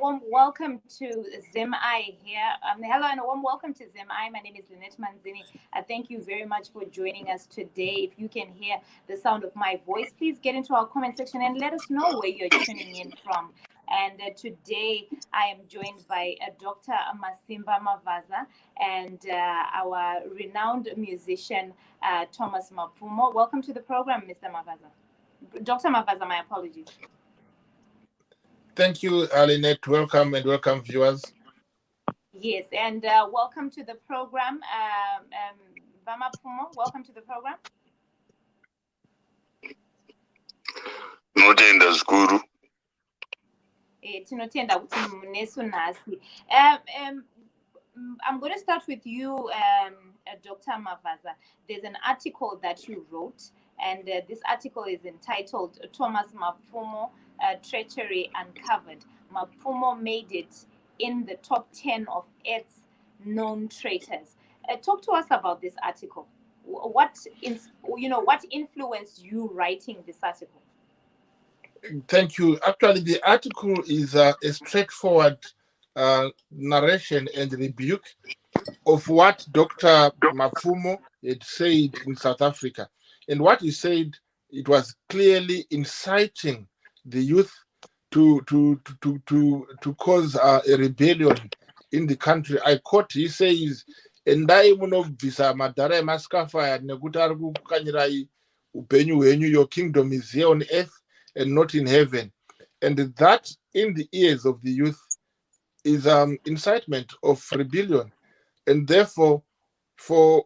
warm welcome to ZimI here. Hello and a warm welcome to ZimI. My name is Lynette Manzini. Thank you very much for joining us today. If you can hear the sound of my voice, please get into our comment section and let us know where you're tuning in from. And today I am joined by Dr. Masimba Mavaza and our renowned musician, Thomas Mapfumo. Welcome to the program, Mr. Mavaza. Dr. Mavaza, my apologies. Thank you, Lynette. Welcome and welcome, viewers. Yes, and welcome to the program. Mapfumo, welcome to the program. Tinotenda zvikuru. Tinotenda kuti munesu nhasi. I'm going to start with you, Dr. Mavaza. There's an article that you wrote, and this article is entitled Thomas Mapfumo, Treachery Uncovered. Mapfumo made it in the top 10 of Earth's known traitors. Talk to us about this article. What influenced you writing this article? Thank you. Actually, the article is a straightforward narration and rebuke of what Dr. Mapfumo had said in South Africa. And what he said, it was clearly inciting the youth to cause a rebellion in the country. I quote, he says, endai munobvisa madhara emaskafaya nekuti ari kukanyirai upenyu hwenyu, your kingdom is here on earth and not in heaven. And that in the ears of the youth is incitement of rebellion. And therefore, for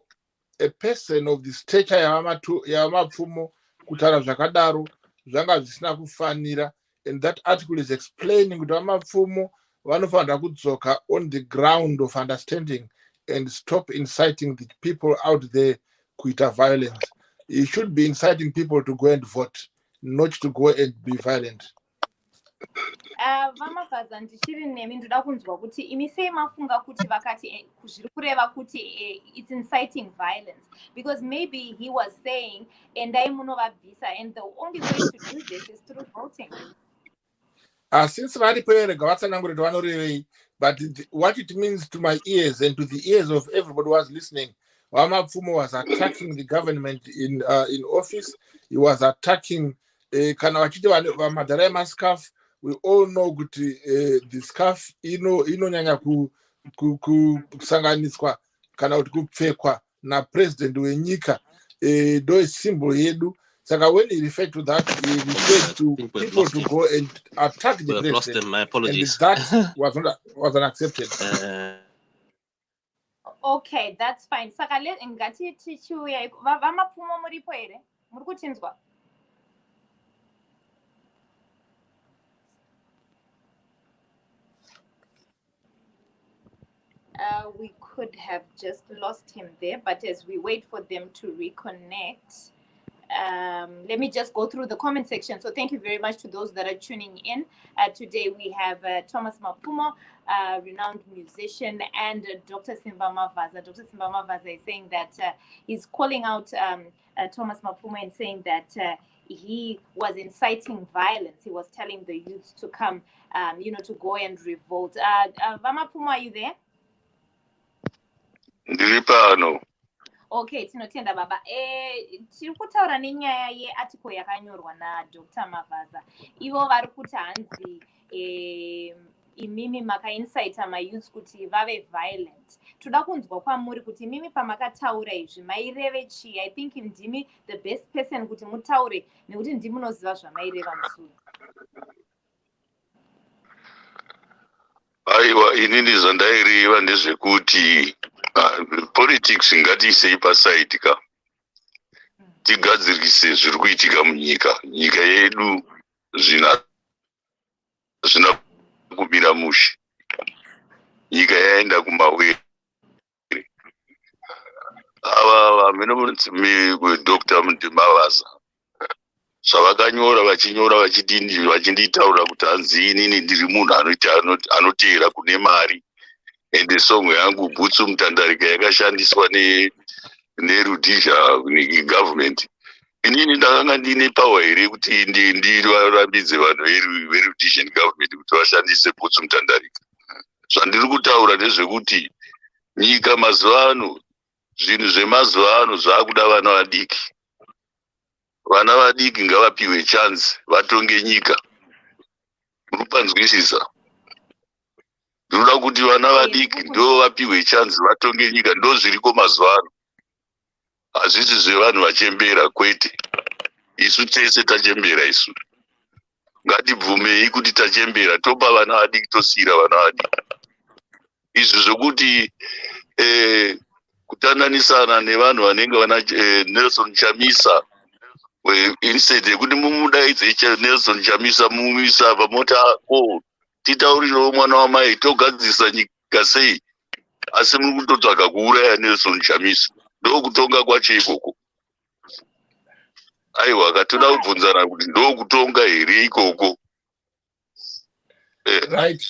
a person of the stature yaMapfumo kutaura zvakadaro zvanga zvisina kufanira. And that article is explaining kuti vaMapfumo vanofanira kudzoka on the ground of understanding and stop inciting the people out there kuita violence. You should be inciting people to go and vote, not to go and be violent. Vamavaza ndichiri nemi ndoda kunzwa kuti imi sei mafunga kuti vakati zviri kureva kuti it's inciting violence, because maybe he was saying endai munovabvisa and the only way to do this is through voting. Since but what it means to my ears and to the ears of everybody who was listening, Mapfumo was attacking the government in office. He was attacking we all know the scarf inonyanya kusanganiswa kana kuti kupfekwa na president wenyika ndo symbol yedu. So when he referred to that, he referred to people to go and attack the president. Lost him. My apologies. And that was unaccepted. Okay, that's fine. Saka ngati tichiuya vaMapfumo muripo here? Muri kuchinzwa? We could have just lost him there, but as we wait for them to reconnect, let me just go through the comment section. So thank you very much to those that are tuning in. Today we have Thomas Mapfumo, renowned musician, and Dr. Simba Mavaza. Dr. Simba Mavaza is saying that he's calling out Thomas Mapfumo and saying that he was inciting violence. He was telling the youth to come, to go and revolt. Mapfumo, are you there? Ndilipano. Okay, tinotenda baba. Tiri kutaura nenyaya yearticle yakanyorwa naDr. Mavaza. Ivo vari kuti hanzi imimi makainsaita mayouth kuti vave violent. Toda kunzwa kwamuri kuti imimi pamakataura izvi maireve chii? I think ndimi the best person kuti mutaure nekuti ndimi munoziva zvamaireva musuru. Aiwa, inini zvandaireva ndezvekuti politics ngatiisei pasaidi ka. Tigadzirise zviri kuitika munyika. Nyika yedu zvina kumira mushe. Nyika yaenda kumawere. Ava Dr. Mavaza zvavakanyora vachinyora vachinditaura kuti hanzi inini ndiri munhu anoteera kune mari, ende song yangu bhutsu mutandarika yakashandiswa nerudhizha negovernment inini ndakanga ndine power here kuti ndirambidze vanhu verudician government kuti vashandise bhutsu mutandarika. Zvandiri kutaura ndezvekuti nyika mazuva ano, zvinhu zvemazuva ano zvakuda vana vadiki. Vana vadiki ngavapiwe chance vatonge nyika. Munopanzwisisa? Ndinoda kuti vana vadiki ndo vapiwe chance vatonge nyika, ndo zviriko mazuva ano. Hazvisi zvevanhu vachembera kwete. Isu tese tachembera isu. Ngatibvumei kuti tachembera, topa vana vadiki, tosiyira vana vadiki. Izvi zvokuti kutandanisana nevanhu vanenge vana Nelson Chamisa, instead yekuti mumudaidze Nelson Chamisa mumisa pamota titaurirewo mwana wamai togadzisa nyika sei, asi muri kutotsvaga kuuraya Nelson Chamisa. Ndo kutonga kwacho ikoko. Aiwa, katoda kubvunzana kuti ndo kutonga here ikoko. Right.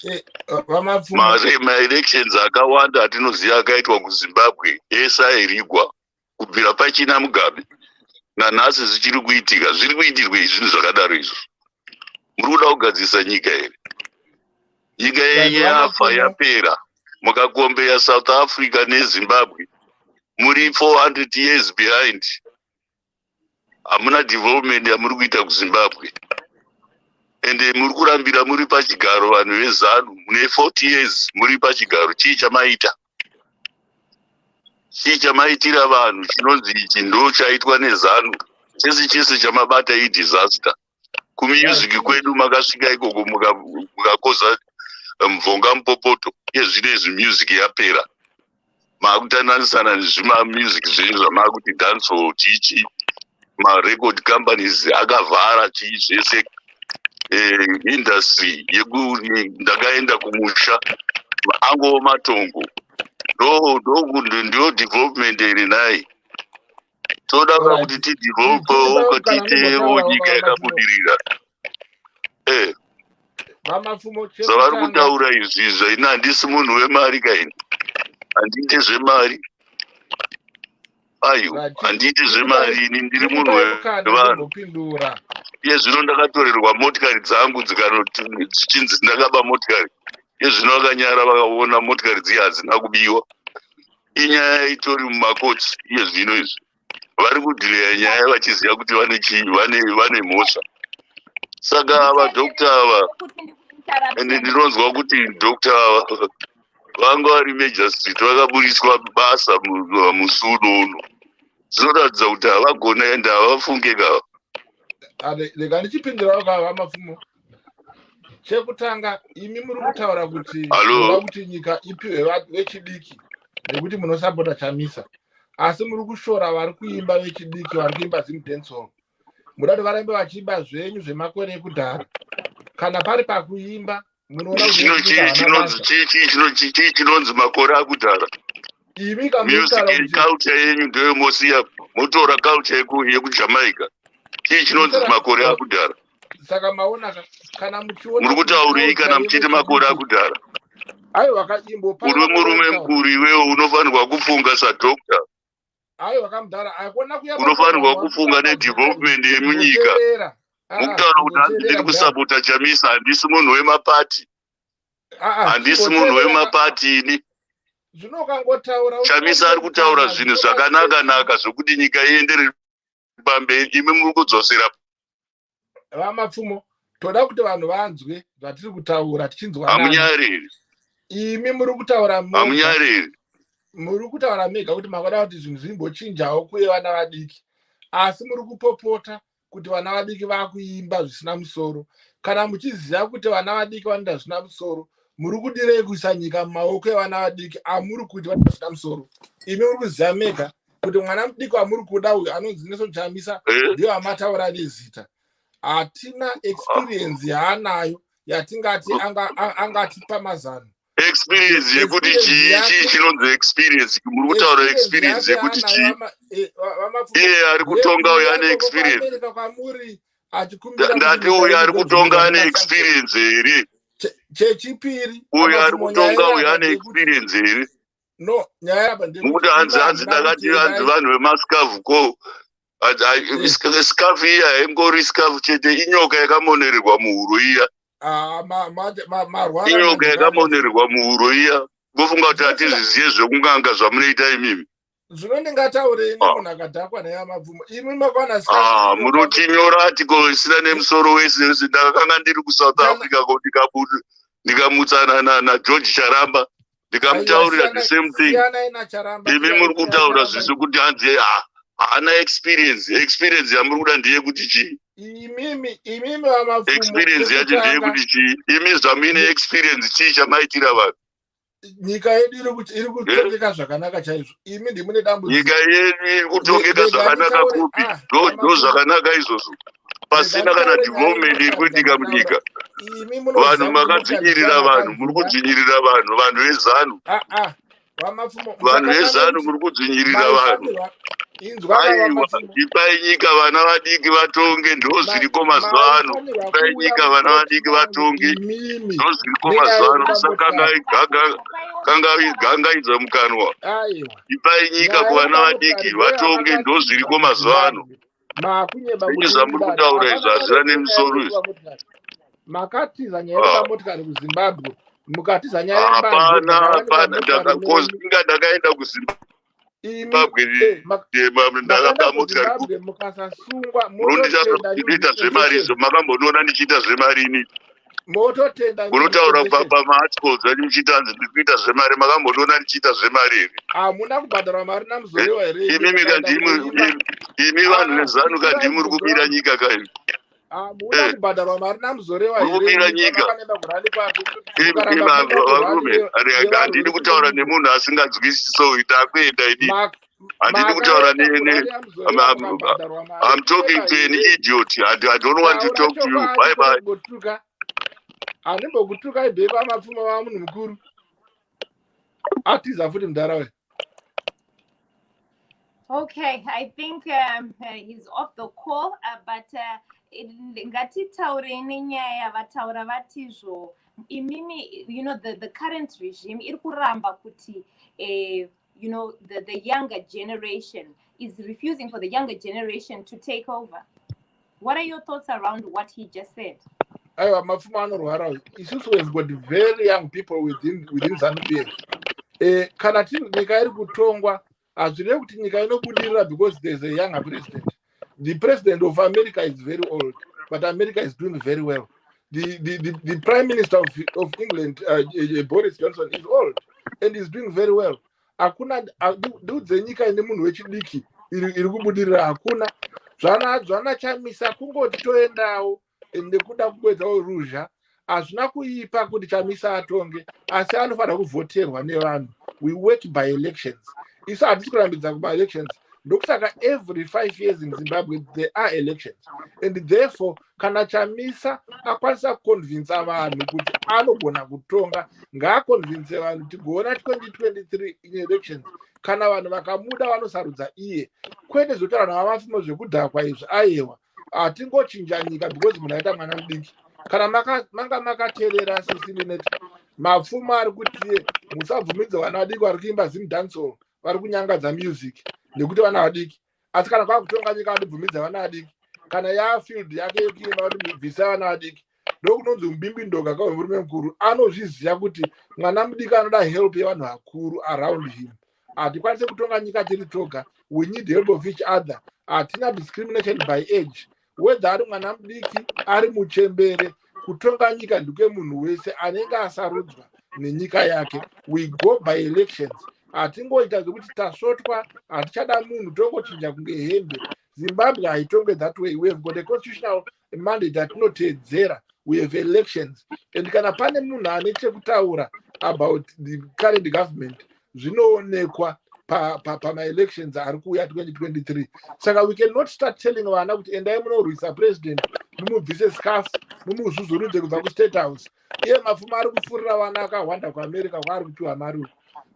Ma-elections akawanda atinoziva akaitwa kuZimbabwe ese airigwa kubvira pachina Mugabe. Nanhasi zvichiri kuitika, zviri kuitirwe zvinhu zvakadaro izvo. Muri kuda kugadzisa nyika here? Nyika yenyu yafa yapera. Mukakombeya South Africa neZimbabwe, muri 400 years behind. Hamuna development yamuri kuita kuZimbabwe. Ende muri kurambira muri pachigaro vanhu vezanu, mune 40 years muri pachigaro. Chii chamaita? Chii chamaitira vanhu chinonzi ichi ndo chaitwa nezanu? Chese chamabata disaster. Kumusic kwedu makasvika ikoko mukakoza mvonga mupopoto. Yezvinezvi music yapera. Makutandanisana nezvima music zvenyu zvamakuti dancehall chichi. Ma-record companies akavhara chii zvese. Industry ndakaenda kumusha ango matongo ndio development iri nayi. Toda kuti tidevelopewo titewo nyika yakabudirira. Zvavari kutaura izvizvo, ina handisi munhu wemari kaini, handiite zvemari. Ayo, handiite zvemari, ini ndiri munhu wevanhu. Iye zvino ndakatorerwa motikari dzangu dzichinzi ndakaba motikari. Iye zvino vakanyara vakaona motikari dziye hadzina kubiwa. Inyaya itori mumakotsi iye zvino izvi. Vari kudhileya nyaya vachiziva kuti vane mhosva. Saka vadokta ava, ende ndinonzwa kuti dokta ava vanga vari Major-Street vakaburiswa basa musuno uno. Zvinoratidza kuti havagona ende havafunge kava. Lega ndichipindirawo kava Mapfumo. Chekutanga imi muri kutaura kuti nyika ipiwe vechidiki nekuti munosapota Chamisa. Asi muri kushora vari kuimba vechidiki, vari kuimba zimudancehall. Muda kuti varambe vachiimba zvenyu zvemakore ekudhara. Kana pari pakuimba munoona chinonzi makore akudhara. Imi music culture yenyu ndeyemosiya motora culture yekuJamaica. Chii chinonzi makore akudhara. Saka maona kana muchiona muri kutaurei kana muchiti makore akudhara. Aiwa wakajimbopa. Uri murume mukuru iwewe unofanirwa kufunga sadokta. Aiwa wakamudhara akona kuya. Unofanirwa kufunga nedevelopment yemunyika. Mukutaura kuti handiri kusapota Chamisa, handisi munhu wemapati. Handisi munhu wemapati ini. Chamisa ari kutaura zvinhu zvakanaka zvokuti nyika ienderere pamberi. Imi muri kudzosera. Mapfumo, toda kuti vanhu vanzwe zvatiri kutaura tichinzwa. Hamunyariri. Imi muri kutaura mega. Hamunyariri. Muri kutaura mega kuti makoda kuti zvinhu zvimbochinjawo kuye vana vadiki. Asi muri kupopota kuti vana vadiki vakuimba zvisina musoro. Kana muchiziva kuti vana vadiki vanoita zvisina musoro, muri kudirei kuisa nyika mumaoko evana vadiki amuri kuti vanoita zvisina musoro. Imi muri kuziva mega kuti mwana mudiki wamuri kuda uyu anonzi Nelson Chamisa ndiye amataura nezita. Hatina experience yaanayo yatingati angatipa mazano. Experience yekuti chii chinonzi experience. Muri kutaura experience yekuti chii. Iye ari kutonga uyu ane experience. Ndati uyu ari kutonga ane experience here. Chechipiri. Uyu ari kutonga uyu ane experience here. No, nyaya mukuti hanzi ndakati hanzi vanhu vemaskavu ko Scarf iya ingori scarf chete, inyoka yakamonererwa muhuro iya. Inyoka yakamonererwa muhuro iya. Kufunga kuti atizviziye zvekunganga zvamunoita imimi. Zvinondingataurei nemunhu akadhakwa neyaMapfumo. Imi makwana munotinyora article isina nemusoro wese. Ndakanga ndiri kuSouth Africa ndikamutsana naGeorge Charamba. Ndikamutaurira the same thing. Imi muri kutaura zvisi kuti hanzi haana experience yamuri kuda ndeye kuti chii? Imimi vaMapfumo experience yacho ndeye kuti chii? Imi zvamuine experience chii chamaitira vanhu? Nyika yedu iri kutongeka zvakanaka chaizvo. Imi ndimune dambudziko. Nyika yedu iri kutongeka zvakanaka kupi? Ndo zvakanaka izvozvo. Pasina kana development iri kuitika munyika. Vanhu makadzinyirira vanhu, muri kudzinyirira vanhu vezanu. Vanhu vezanu muri kudzinyirira vanhu. Ipai nyika vana vadiki vatonge, ndo zviriko mazuva ano. Ipai nyika vana vadiki vatonge, ndo zviriko mazuva ano. Musakangaidza mukanwa. Ipai nyika kuvana vadiki vatonge, ndo zviriko mazuva ano. Izvi zvamuri kutaura izvi hazvina nemusoro izvi. Makatiza nyaya yemotikari kuZimbabwe. Mukatiza nyaya hapana ndakaenda kuZimbabwe ndakapa motikari. Munondiita zvemari izvo, makambonoona ndichiita zvemari ini. Munotaura pamaarticles anyu muchitanzi ndiri kuita zvemari, makambonoona ndichiita zvemari here? Hamuna kubhadharwa mari namuzorewa here? Imi vanhu vezanu kandi muri kumira nyika kaini? Hamuna kubhadharwa mari namuzorewa here? Muri nyika. Varume, handidi kutaura nemunhu asinganzwisiso ndakuenda ini. Handidi kutaura I'm talking to an idiot. I don't want to talk to you. Bye bye. Handimbokutuka ibheka Mapfumo vamunhu mukuru. Atiza futi mudharawe. Okay, I think he's off the call, but ngatitaureni nyaya vataura vatizvo imimi, you know, the current regime iri kuramba kuti you know, the younger generation is refusing for the younger generation to take over. What are your thoughts around what he just said? Aiwa, Mapfumo anorwara. Isusu we've got very young people within ZANU-PF. Kana nyika iri kutongwa, hazvirevi kuti nyika inobudirira because there's a younger president. The president of America is very old, but America is doing very well. The prime minister of England, Boris Johnson, is old and is doing very well. Hakuna dudze nyika ine munhu wechidiki iri kubudirira, hakuna. Zvana chamisa kungoti toendawo nekuda kukwedzawo ruzha. Hazvina kuipa kuti chamisa atonge, asi anofanira kuvhoterwa nevanhu. We work by elections. Isu hatisi kurambidza kuma-elections. Ndokusaka every 5 years in Zimbabwe there are elections, and therefore kana chamisa akwanisa kuconvince vanhu kuti anogona kutonga, ngaaconvince vanhu tigoona 2023 in elections. Kana vanhu vakamuda vanosarudza iye, kwete zvotaura naVaMapfumo zvekudhakwa izvi. Aiwa, hatingochinja nyika because munhu aita mwana mudiki. Kana manga makateerera sisirineti, Mapfumo ari kuti musabvumidza vana vadiki vari kuimba zimdancehall, vari kunyangadza music nekuti vana vadiki. Asi kana kwakutonga nyika vanobvumidza vana vadiki, kana yafield yake yekuimba kuti mubvisa vana vadiki, ndokunonzi mubimbindoga kamurume mukuru anozviziva kuti mwana mudiki anoda help yevanhu vakuru around him. Hatikwanisi kutonga nyika tiri toga. We need help of each other. Hatina discrimination by age. Whether ari mwana mudiki, ari muchembere, kutonga nyika ndike munhu wese anenge asarudzwa nenyika yake. We go by elections. Hatingoita zvekuti tasvotwa, hatichada munhu, tongochinja kunge hembe. Zimbabwe haitongwe that way. We have got a constitutional mandate yatinoteedzera. We have elections. And kana pane munhu ane chekutaura about the current government, zvinoonekwa pama-elections ari kuuya 2023. Saka we cannot start telling vana kuti endai munorwisa president, mumubvise scarf, mumuzvuzurudze kubva kuState House. Iye Mapfumo ari kufurira vana akawanda kuAmerica kwaari kupiwa mari.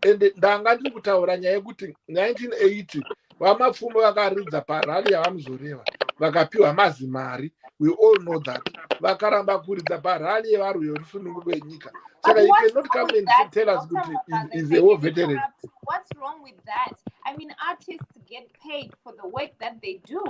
And ndanga ndiri kutaura nyaya yekuti 1980 vaMapfumo vakaridza parali yavamuzoreva. vakapiwa mazimari. We all know that. Vakaramba kuridza parali yevarwi yorusunungu rwenyika. Saka you cannot come and tell us that is a war veteran. What's wrong with that? I mean, artists get paid for the work that they do.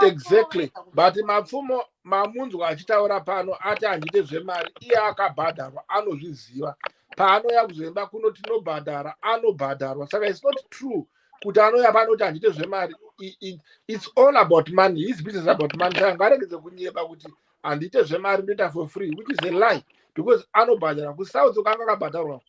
Exactly. But Mapfumo mamunzwa achitaura pano ati handite zvemari iye akabhadharwa anozviziva. Paanoya kuzoimba kuno tinobhadhara anobhadharwa. Saka it's not true kuti anoya pano kuti handite zvemari. It's all about money. His business about money. Saka ngaregedze kunyeba kuti handite zvemari ndoita for free, which is a lie, because anobhadhara kuSouth ukanga akabhadharwa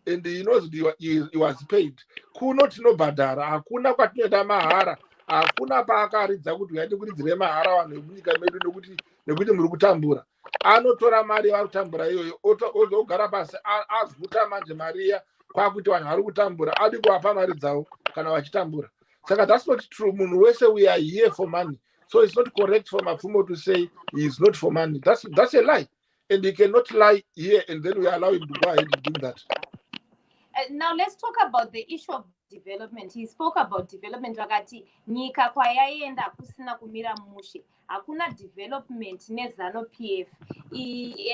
and he knows he was paid. Kuno tinobhadhara, hakuna kwatinoenda mahara, hakuna paakaridza kuti uyaite kuridzire mahara vanhu vemunyika medu nekuti muri kutambura. Anotora mari yavari kutambura iyoyo ozogara pasi aguta manje mari iya kwakuti vanhu vari kutambura adi kuvapa mari dzavo kana vachitambura. Saka that's not true. Munhu wese we are here for money. So it's not correct for Mapfumo to say he is not for money. That's a lie. And he cannot lie here and then we allow him to go ahead and do that. Now let's talk about the issue of development. He spoke about development. Rakati nyika kwayaienda kusina kumira mushe. Hakuna development nezano PF.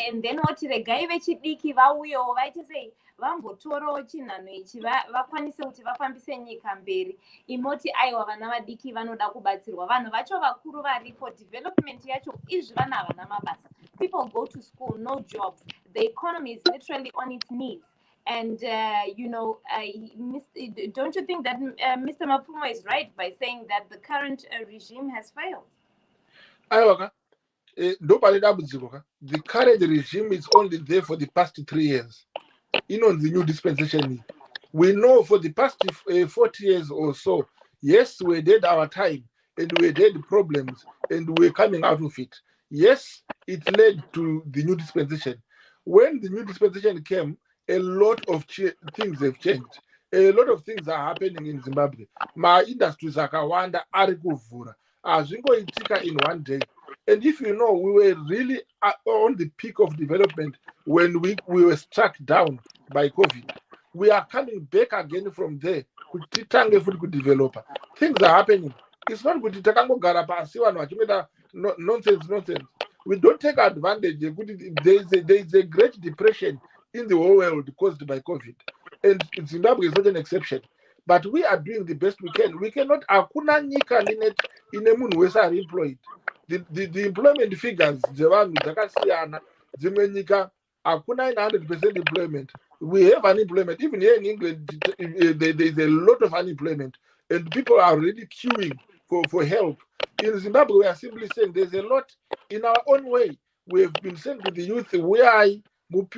And then what regai vechidiki vauyo vaiti sei vambotoro chinhano ichi vakwanise kuti vafambise nyika mberi. Imoti aiwa vana vadiki vanoda kubatsirwa. Vanhu vacho vakuru varipo development yacho izvi vana havana mabasa. People go to school, no jobs. The economy is literally on its knees. And, don't you think that Mr. Mapfumo is right by saying that the current regime has failed? The current regime is only there for the past 3 years. On the new dispensation. We know for the past 40 years or so, yes, we did our time and we did problems and we're coming out of it. Yes, it led to the new dispensation. When the new dispensation came, a lot of things have changed. A lot of things are happening in Zimbabwe. My industries akawanda ari kuvhura. Azvingoitika in one day. And if you know, we were really on the peak of development when we were struck down by COVID. We are coming back again from there. Developer. Things are happening. It's not good to nonsense. We don't take advantage. There is a great depression in the whole world caused by COVID. And Zimbabwe is not an exception. But we are doing the best we can. We cannot akuna nyika linet in a munhu wese are employed. The employment figures dzakasiyana dzimwe nyika akuna 100% employment. We have unemployment. Even here in England, there is a lot of unemployment. And people are already queuing for help. In Zimbabwe, we are simply saying there's a lot in our own way. We have been saying to the youth, we are doing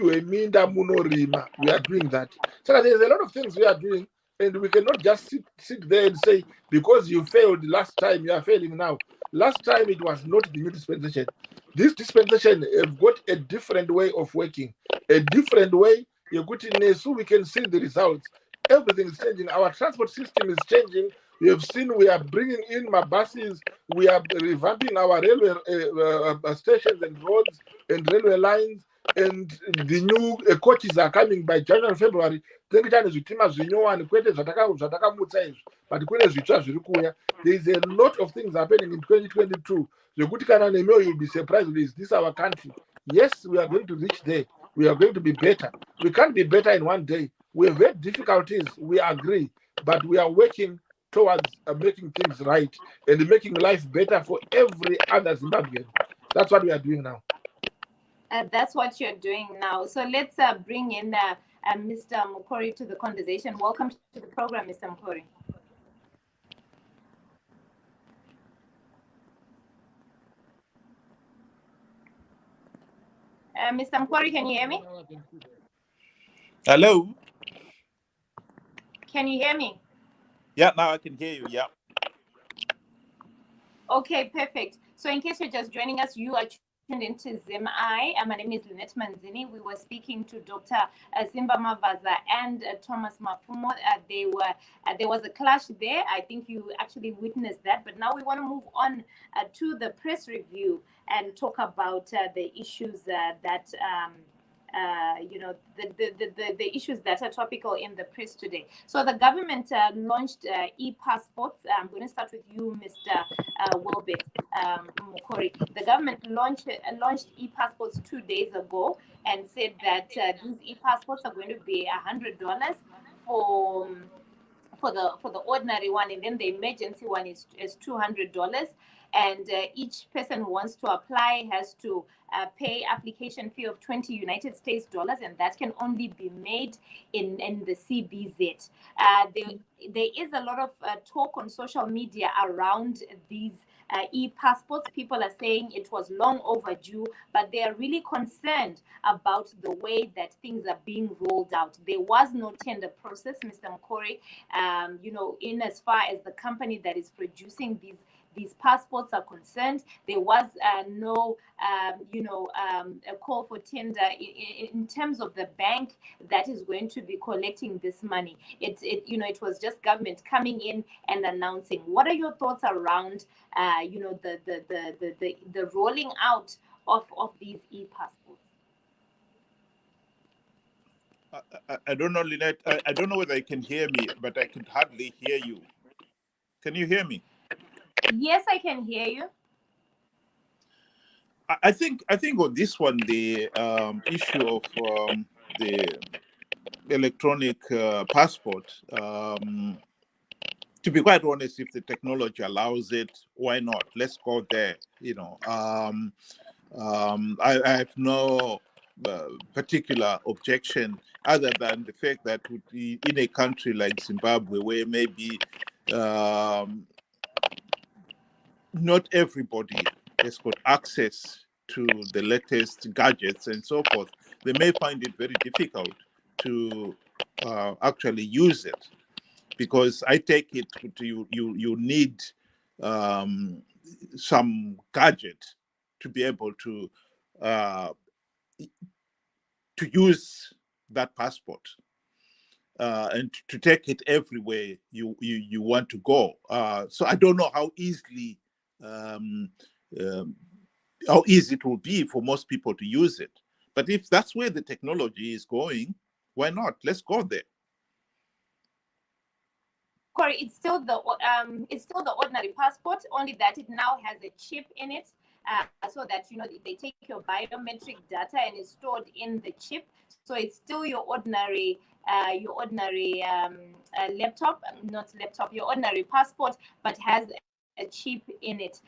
that. So there's a lot of things we are doing, and we cannot just sit there and say, because you failed last time, you are failing now. Last time, it was not the new dispensation. This dispensation have got a different way of working, a different way. So we can see the results. Everything is changing. Our transport system is changing. We have seen we are bringing in my buses. We are revamping our railway stations and roads and railway lines. And the new coaches are coming by January, February. But there is a lot of things happening in 2022. You'll be surprised with this. This is our country. Yes, we are going to reach there. We are going to be better. We can't be better in one day. We have had difficulties, we agree, but we are working towards making things right and making life better for every other Zimbabwean. That's what we are doing now. That's what you're doing now. So let's bring in Mr. Mukori to the conversation. Welcome to the program, Mr. Mukori. Mr. Mukori, can you hear me? Hello? Can you hear me? Yeah, now I can hear you, yeah. Okay, perfect. So in case you're just joining us, you are tuned into ZimI. My name is Lynette Manzini. We were speaking to Dr. Masimba Mavaza and Thomas Mapfumo. There was a clash there. I think you actually witnessed that. But now we want to move on to the press review and talk about the issues that the issues that are topical in the press today. So the government launched e-passports. I'm going to start with you, Mr. Wilbert Mukori. The government launched e-passports 2 days ago and said that these e-passports are going to be $100 for the ordinary one, and then the emergency one is $200. And each person who wants to apply has to pay application fee of 20 United States dollars, and that can only be made in the CBZ. There is a lot of talk on social media around these e-passports. People are saying it was long overdue, but they are really concerned about the way that things are being rolled out. There was no tender process, Mr. Mukori, in as far as the company that is producing these passports are concerned. There was no, a call for tender in terms of the bank that is going to be collecting this money. It was just government coming in and announcing. What are your thoughts around, the rolling out of these e-passports? I don't know, Lynette. I don't know whether you can hear me, but I can hardly hear you. Can you hear me? Yes, I can hear you. I think on this one, the issue of the electronic passport, to be quite honest, if the technology allows it, why not? Let's go there. I have no particular objection other than the fact that in a country like Zimbabwe, where maybe not everybody has got access to the latest gadgets and so forth, they may find it very difficult to actually use it, because I take it you need some gadget to be able to use that passport and to take it everywhere you want to go. So I don't know how easy it will be for most people to use it. But if that's where the technology is going, why not? Let's go there. Corey, it's still the ordinary passport, only that it now has a chip in it, so that they take your biometric data and it's stored in the chip. So it's still your ordinary your ordinary passport, but has a chip in it.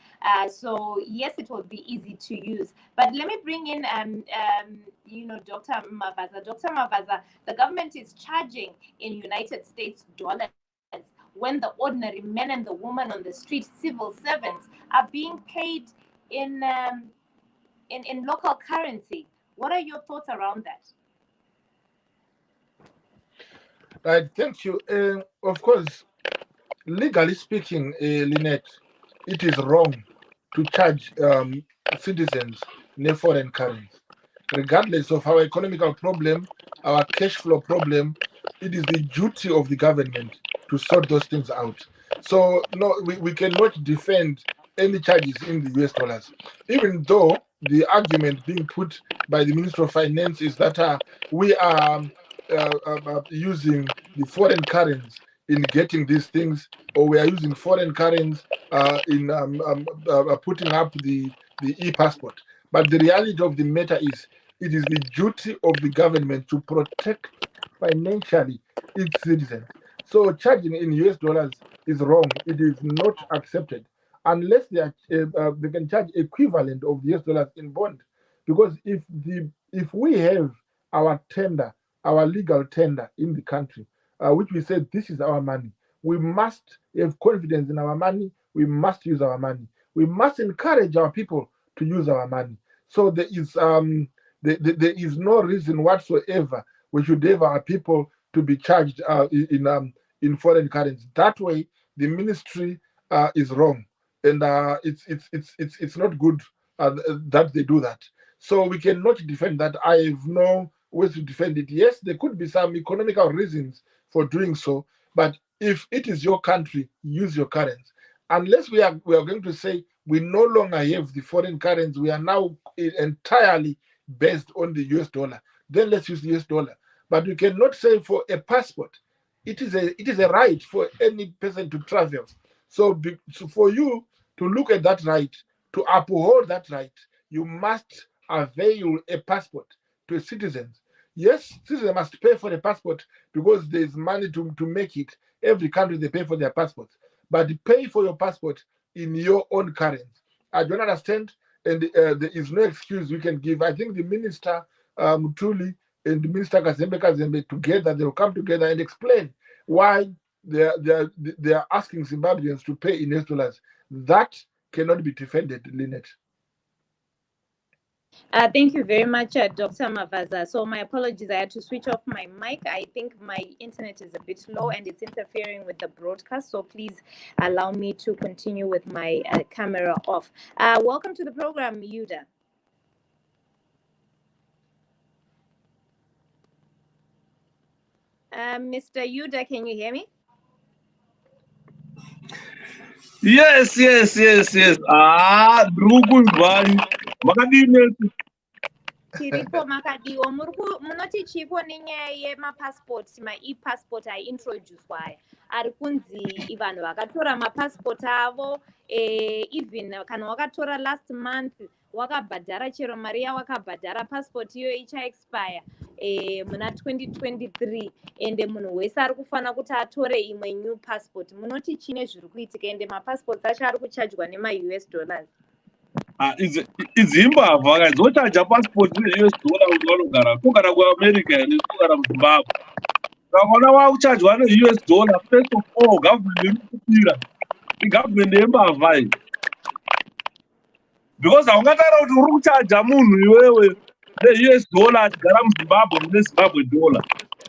So yes, it will be easy to use. But let me bring in Dr. Mavaza. Dr. Mavaza, the government is charging in United States dollars when the ordinary men and the women on the street, civil servants, are being paid in local currency. What are your thoughts around that? Right, thank you. Of course, legally speaking, Lynette, it is wrong to charge citizens in foreign currency. Regardless of our economical problem, our cash flow problem, it is the duty of the government to sort those things out. So no, we cannot defend any charges in the US dollars, even though the argument being put by the Minister of Finance is that we are using the foreign currency in getting these things, or we are using foreign currency in putting up the e-passport. But the reality of the matter is, it is the duty of the government to protect financially its citizens. So charging in US dollars is wrong. It is not accepted unless they can charge equivalent of the US dollars in bond. Because if we have our tender, our legal tender in the country, which we said this is our money, we must have confidence in our money. We must use our money. We must encourage our people to use our money. So there is no reason whatsoever we should have our people to be charged in foreign currency. That way, the ministry is wrong, and it's not good that they do that. So we cannot defend that. I have no way to defend it. Yes, there could be some economical reasons for doing so, but if it is your country, use your currency. Unless we are going to say we no longer have the foreign currency, we are now entirely based on the US dollar. then let's use the US dollar. But we cannot say for a passport, it is a right for any person to travel. So for you to look at that right, to uphold that right, you must avail a passport to citizens. Yes, citizens must pay for the passport because there's money to make it. Every country, they pay for their passports. But pay for your passport in your own currency. I don't understand, and there is no excuse we can give. I think the minister, Mutuli, and the minister Kazembe together, they will come together and explain why they are asking Zimbabweans to pay in US dollars. That cannot be defended, Lynette. Thank you very much, Dr. Mavaza. So my apologies, I had to switch off my mic. I think my internet is a bit low and it's interfering with the broadcast. So please allow me to continue with my camera off. Welcome to the program, Yuda. Mr. Yuda, can you hear me? Yes. Ndrukuzwani. Makadini. Tiripo makadiwa munoti chiko nenyaya yemapassport ma-e-passport aintroduced aya ari kunzi vanhu vakatora mapassport avo even kana wakatora last month wakabhadhara chero mari yawakabhadhara passport iyo ichaexpire muna 2023 ende munhu wese ari kufanira kuti atore imwe new passport. Munoti chine zviri kuitika ende mapassport acho ari kuchajwa nema-US dollars. Izimbabwe akazochaja passport ne-US dollar kuti vanogara kugara kuamerica nekugara muzimbabwe. Vakona vakuchajwa ne-US dollar. First of all, government iri kupira igovernment yembavha iyi, because haungataura kuti uri kuchaja munhu iwewe ne-US dollar achigara muzimbabwe mune Zimbabwe dollar.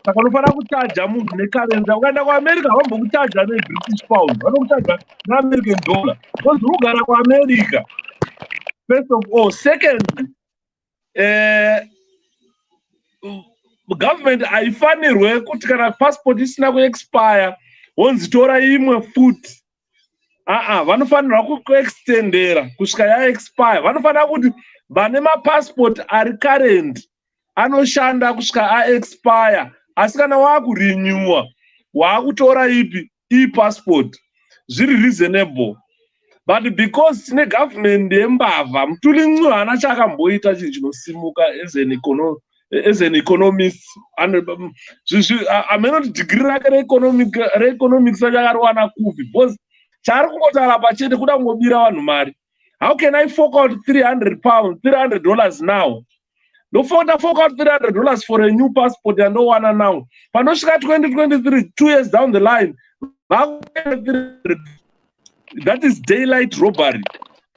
Saka unofanira kuchaja munhu nekarenzi. Ukaenda kuamerica havambokuchaja ne-British pound, vanokuchaja ne-American dollar because uri kugara kuamerica. First of all. Secondly, government haifanirwe kuti kana passport isina kuexpire wonzi tora imwe futi. Vanofanirwa kuextendera kusvika yaexpire. Vanofanira kuti vane mapassport ari current anoshanda kusvika aexpire, asi kana waakurenewa waakutora ipi e-passport zviri reasonable. But because tine government yembavha, Mutuli haana chaakamboita chinhu chinosimuka as an economist. Hamena kuti degree rake reeconomics achakariwana kupi, because chaari kungotaura pachete kuda kungobira vanhu mari. How can I fork out $300 now? Fork out $300 for a new passport yandowana now. Panosvika 2023, 2 years down the line, that is daylight robbery.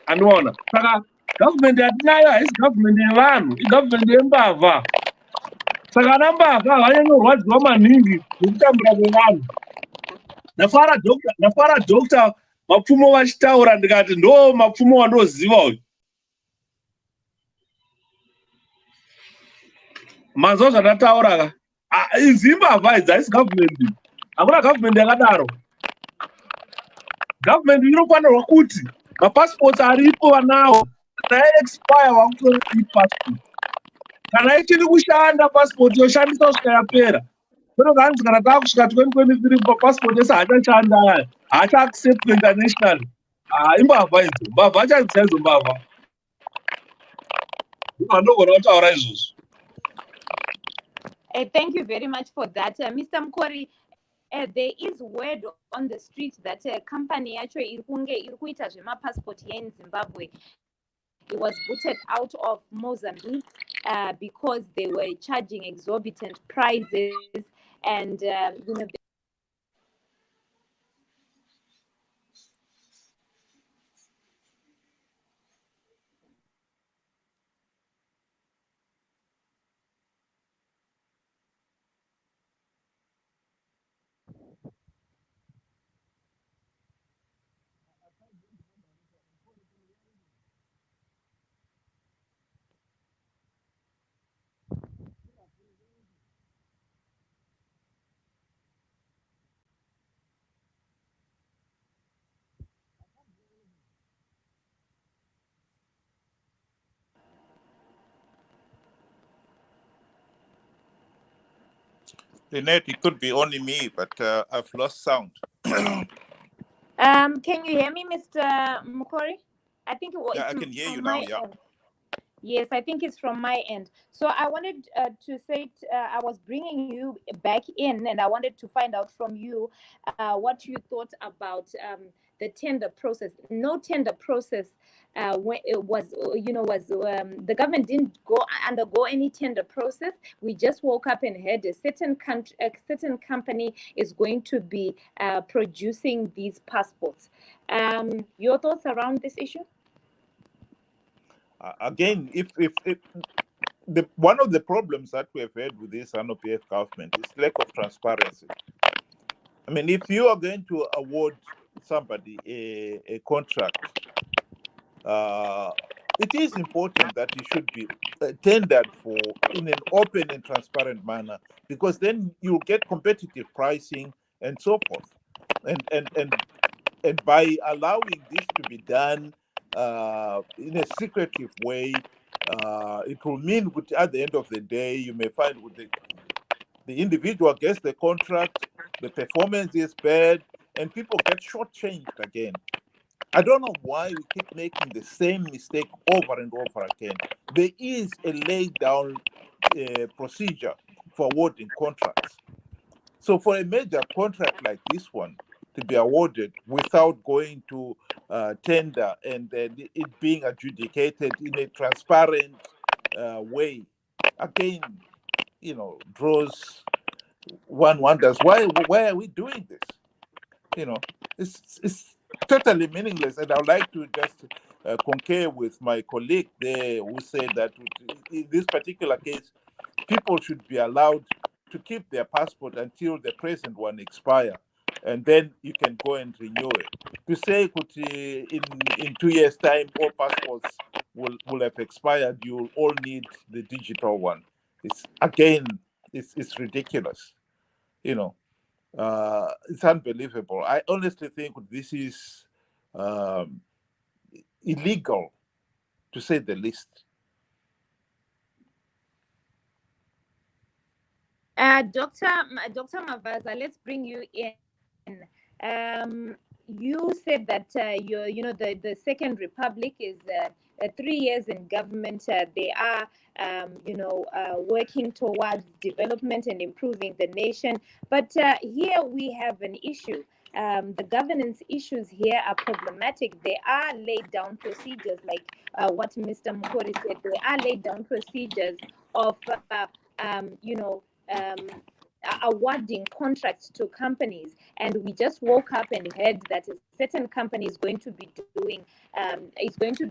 Anoona. Saka government yatinayo haisi government yevanhu, igovernment yembavha. Saka ana mbavha havanyanyorwadziwa maningi nekutambura kwevanhu. Ndafara Dr. Mapfumo vachitaura ndikati ndo Mapfumo wandoziva uyu. Manzwa zvandataura ka? Zimbabwe idzi haisi government. Hakuna government yakadaro. Government inofanirwa kuti mapassports aripo vanawo kana yaexpire wakutora e-passport. Kana ichiri kushanda passport yoshandisa kusvika yapera. Kwete kanzi kana taakusvika 2023 mapassport ese haachashanda aya, haachaacceptwa internationally. Imbavha idzo, mbavha achadzisa idzo mbavha. Handogona kutaura izvozvo. Thank you very much for that. Mr. Mkori, there is word on the street that company yacho iri kuita zvemapassport here in Zimbabwe. It was booted out of Mozambique because they were charging exorbitant prices and Lynette, it could be only me, but I've lost sound. Can you hear me, Mr. Mukori? I think Yeah, I can hear you now. Yeah. End. Yes, I think it's from my end. So I wanted to say, I was bringing you back in, and I wanted to find out from you what you thought about the tender process. No tender process when it was, the government didn't undergo any tender process. We just woke up and heard a certain company is going to be producing these passports. Your thoughts around this issue? Again, if the one of the problems that we have had with this NOPF government is lack of transparency. I mean, if you are going to award somebody a contract, it is important that it should be tendered for in an open and transparent manner, because then you'll get competitive pricing and so forth. And by allowing this to be done in a secretive way, it will mean at the end of the day, you may find with the individual gets the contract, the performance is bad, and people get shortchanged again. I don't know why we keep making the same mistake over and over again. There is a laid down procedure for awarding contracts. So for a major contract like this one to be awarded without going to tender and it being adjudicated in a transparent way, again, draws one wonders why are we doing this? It's totally meaningless. And I would like to just concur with my colleague there who said that in this particular case, people should be allowed to keep their passport until the present one expire, and then you can go and renew it. To say in 2 years' time all passports will have expired, you will all need the digital one. It's ridiculous. It's unbelievable. I honestly think this is illegal, to say the least. Dr. Mavaza, let's bring you in. You said that the Second Republic is 3 years in government. They are working towards development and improving the nation. But here we have an issue. The governance issues here are problematic. They are laid down procedures, like what Mr. Mukori said. They are laid down procedures of awarding contracts to companies, and we just woke up and heard that a certain company is going to be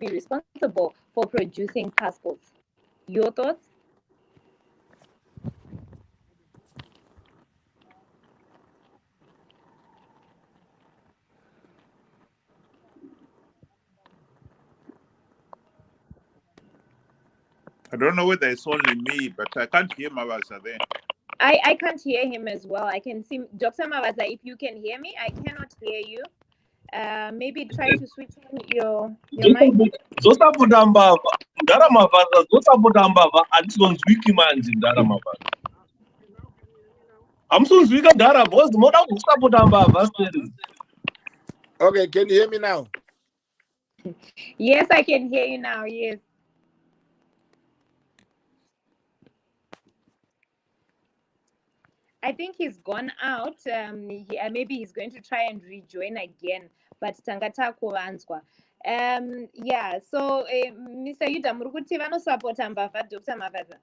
responsible for producing passports. Your thoughts? I don't know whether it's only me, but I can't hear Mavaza there. I can't hear him as well. I can see Dr. Mavaza. If you can hear me, I cannot hear you. Maybe try to switch on your mic. Zosabuda mbava ndara Mavaza, zosabuda mbava atisonzwiki manje ndara Mavaza. Amusonzwika ndara boss, moda kusabuda mbava seri. Okay, can you hear me now? Yes, I can hear you now. Yes. I think he's gone out. Maybe he's going to try and rejoin again. But tangata kuvanzwa. Yeah. So, Mr. Yuda, murukuti vanosapota mbava Dr. Mavaza.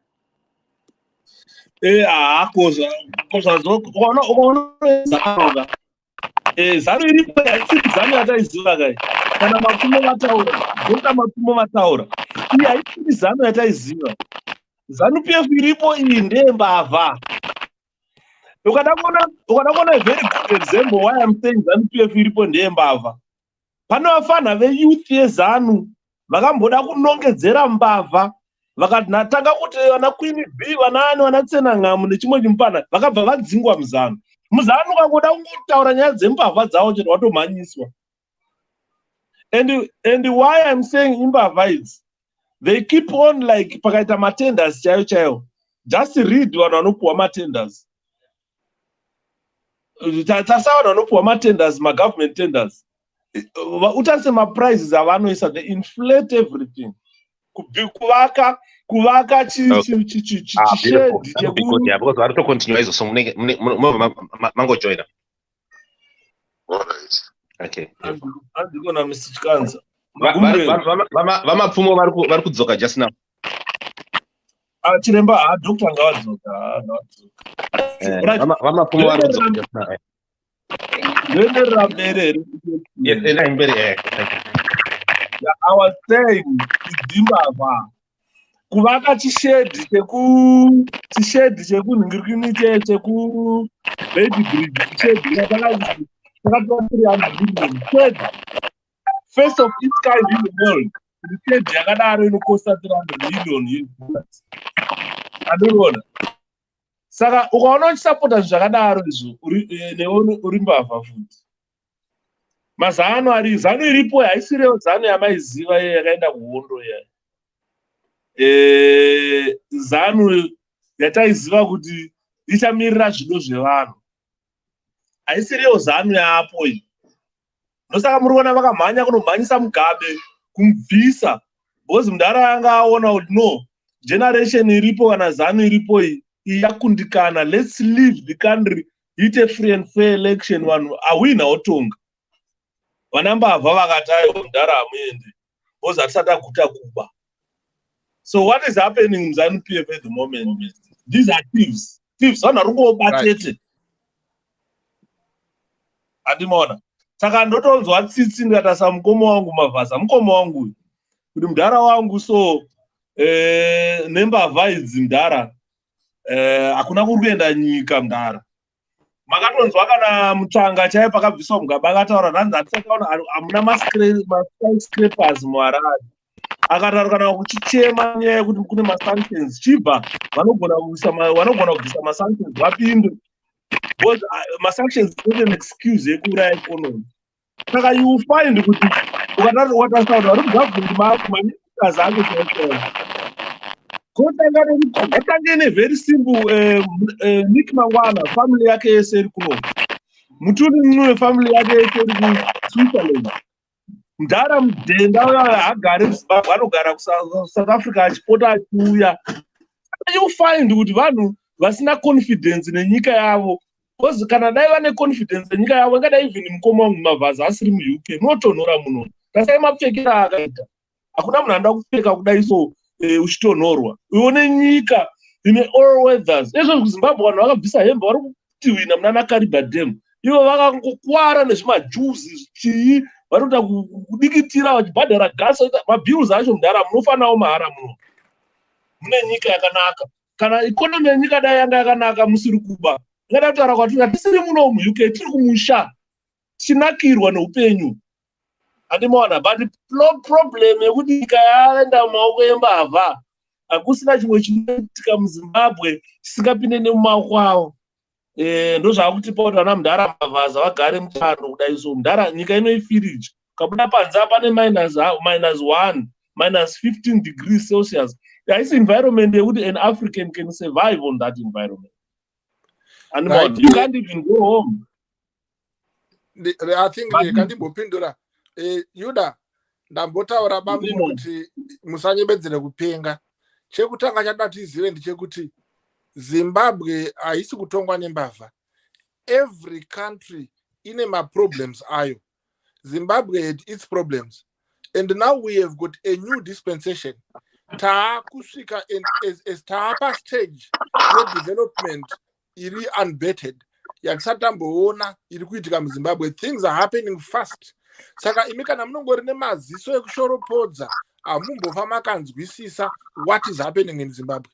Koza zoko zaro iripo zano yataiziva kai kana Mapfumo vataura Dr. Mapfumo vataura iyi haisiri zano yataiziva. Zanu PF iripo iyi ndembavha. Ukada kuona a very good example why I'm saying Zanu PF iripo ndembavha. Pane vafana veyouth yeZanu vakamboda kunongedzera mbavha, vakati natanga kuti vana Queen B vanani vanatsena ng'amu nechimwe chimupana vakabva vadzingwa muzanu. Muzanu ukangoda kungotaura nyaya dzembavha dzavo chete watomhanyiswa. And why I'm saying imbavha is they keep on like pakaita matenders chaiwo. Just read vanhu vanopuwa matenders. tasaona nopuwa matenders, government tenders. Utase maprizes avanoisa, they inflate everything. Kuvaka chishedi because vari to continue izvo so mango joiner. Alright. Okay. andikona Mr. Chikanza. Vamapfumo vari kudzoka just now. Chiremba Dr. Ngawadzota. Vamapfumo vari kudzoka just now. Yes, I was saying Zimbabwe kuvaka chishedi chekunhingirikini cheku Lady Bridge chishedi chakati 300 million chedi first of its kind in the world. Chishedi yakadaro inokosta 300 million US. Andinoona saka ukaona uchisapota zvakadaro izvo uri mbavha futi. Mazano ari zano iripo haisirewo zano yamaiziva yakaenda kuhondo iya. Zano yataiziva kuti ichamirira zvido zvevanhu. Haisirewo zano yaapo iyi. Nosaka muri kuona vakamhanya kunomhanyisa Mugabe kumubvisa. Because Mudara anga aona kuti no, generation iripo kana zano iripo iyi yakundikana. Let's leave the country, hit a free and fair election, vanhu awina otonga. Vanambavha vakati aiwa Mudara hamuende. Because hatisati aguta kuba. So what is happening in ZANU PF at the moment? These are thieves. Thieves, vanhu vari kungobatete. Andimona. Saka ndotonzwa tsitsi ndikatasa mukoma wangu Mavaza, mukoma wangu uyu. Kuti Mudara wangu so nembavha idzi Mudara hakuna kuri kuenda nyika Mudara. Makatonzwa kana mutsvanga chaiye pakabviswa Mugabe akataura ndanzi hatisakaona hamuna maskyscrapers muHarare. Akataura kana kuchichema nyaya yekuti kune masanctions chibva vanogona kubvisa masanctions vapinde. Because masanctions is not an excuse yekuuraya economy. Saka you will find kuti ukataura vari government manikazi ake chaizvo. Kotanga very simple Nick Mangwana family yake yese iri kuno. Mutuni mumwe family yake yese iri kuSwitzerland. Mudara mudhenda uya hagari muZimbabwe anogara kuSouth Africa achipota achiuya. You find kuti vanhu vasina confidence nenyika yavo. Because kana dai vane confidence nenyika yavo ingadai even mukoma wangu Mavaza asiri muUK munotonhora muno. Tasai mapfekera akaita. Hakuna munhu anoda kupfeka kudai so uchitonhorwa. Uone nyika ine all weathers. Ezvo kuZimbabwe vanhu vakabvisa hembe vari kuti wina munana Kariba Dam. Ivo vakangokwara nezvimajuzi chii vari kuda kudikitira vachibhadhara gasi mabills acho Mudara munofanawo mahara muno. Mune nyika yakanaka. Kana ikonomi yenyika dai yanga yakanaka musiri kuba. Ngada kutaura kwatiri hatisiri muno muUK tiri kumusha. Tichinakirwa neupenyu. Andimona but problem yekuti nyika yaenda mumaoko embavha. Hakusina chimwe chinoitika muZimbabwe chisingapinde nemumaoko avo. Ndozvaakutipa kuti vana Mudara Mavaza vagare mutano kudai so Mudara nyika inoifiriji. Kabuda panze pane -1, -15 degrees Celsius. Haisi environment yekuti an African can survive on that environment. And right. You can't even go home. I think kandimbopindura Yuda ndambotaura bamwe kuti musanyebedzere kupenga. Chekutanga chada tizive ndechekuti Zimbabwe haisi kutongwa nembavha. Every country ine problems ayo. Zimbabwe had its problems. And now we have got a new dispensation. Taakusvika as taapa stage development iri unbettered. Yakisatamboona iri kuitika muZimbabwe. Things are happening fast. Saka imi kana munongori nemaziso ekushoropodza hamumbofa makanzwisisa what is happening in Zimbabwe.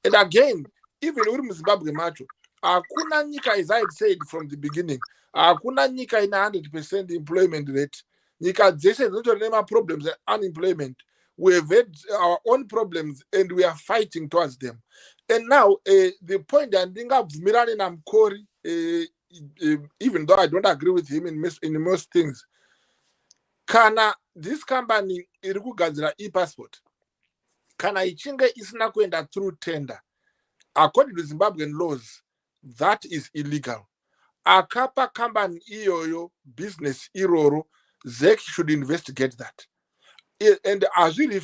And again, even uri muZimbabwe macho, hakuna nyika, as I had said from the beginning, hakuna nyika ina 100% employment rate. Nyika dzese dzinotori nemaproblems unemployment. We have had our own problems and we are fighting towards them. And now the point that ndingabvumirane naMukori, even though I don't agree with him in most things, kana this company iri kugadzira e-passport kana ichinge isina kuenda through tender, according to Zimbabwean laws, that is illegal. akapa company iyoyo business iroro, ZEC should investigate that. And as we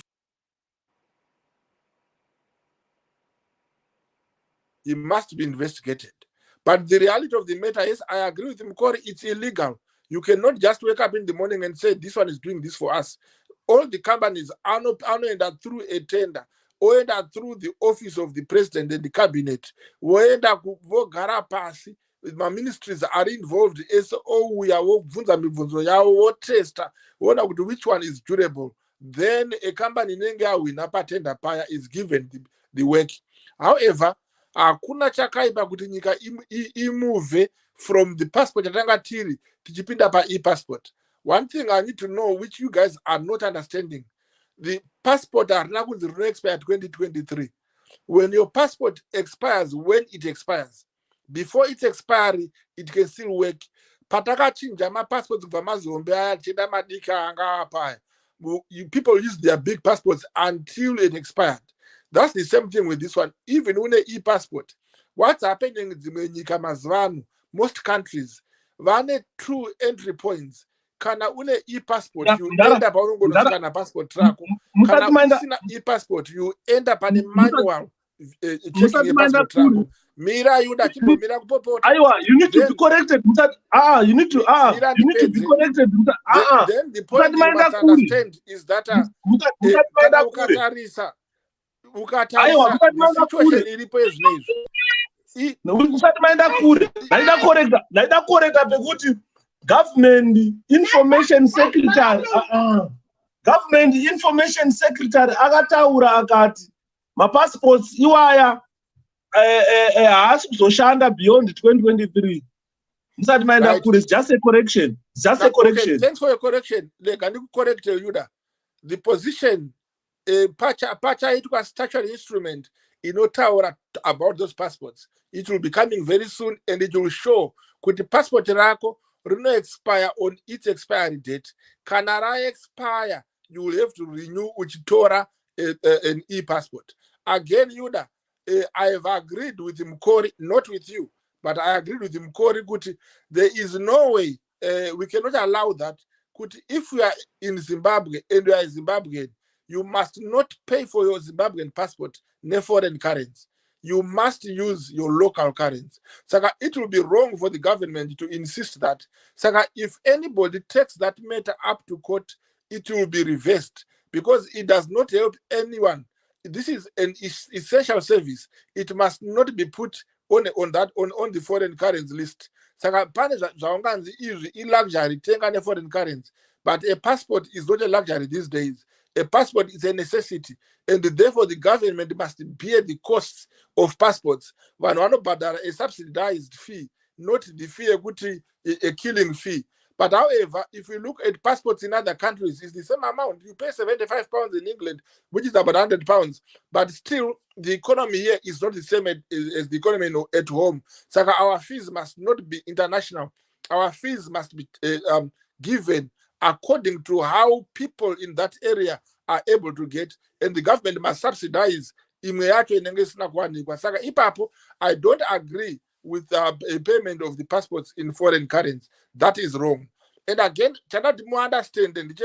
he must be investigated. But the reality of the matter is, I agree with Mkori, it's illegal. You cannot just wake up in the morning and say, this one is doing this for us. All the companies are not through a tender, or through the office of the president and the cabinet, or pasi. My ministries are involved. So we are tester, which one is durable. Then a company tender is given the work. However, hakuna chakaipa kuti nyika imove from the passport yatanga tiri tichipinda pa e-passport. One thing I need to know, which you guys are not understanding, the passport harina kunzi rino expire 2023. When your passport expires, when it expires, before its expiry, it can still work. Patakachinja passports kubva mazombe aya chida madika anga apa. People use their big passports until it expired. That's the same thing with this one. Even with an e-passport, what's happening in most countries, vane true entry points. Kana une e-passport, you end up on passport track. Kana usina e-passport, you end up on a manual checking a passport track. Mira yuda kipo mira kupopota. Aywa, you need to be corrected. You need to be corrected. Then the point you must understand is that ukatarisa the situation iripo ezvinezvi. Usati maenda kure. Naida correcta pekuti government information secretary akataura akati mapassports iwaya haasi kuzoshanda beyond 2023. Musati maenda kure. It's just a correction. Okay, thanks for your correction. Can you correct Yuda? The position pacha itwa statutory instrument inotaura about those passports. It will be coming very soon, and it will show kuti passport rako rino expire on its expiry date. Kana ra expire, you will have to renew uchitora an e-passport. Again, Yuda, I have agreed with Mkori, not with you, but I agreed with Mkori kuti there is no way we cannot allow that. Kuti if we are in Zimbabwe and we are Zimbabwean, you must not pay for your Zimbabwean passport ne foreign currency. You must use your local currency. Saka, it will be wrong for the government to insist that. Saka, if anybody takes that matter up to court, it will be reversed because it does not help anyone. This is an essential service. It must not be put on the foreign currency list. Saka, pane zvaunganzi izvi luxury tenga ne foreign currency, but a passport is not a luxury these days. A passport is a necessity, and therefore the government must bear the costs of passports. One badara a subsidized fee, not the fee a killing fee. But however, if you look at passports in other countries, it's the same amount. You pay £75 in England, which is about £100, but still the economy here is not the same as the economy at home. So our fees must not be international. Our fees must be given according to how people in that area are able to get, and the government must subsidize. I don't agree with a payment of the passports in foreign currency. That is wrong. And again, cannot more understand and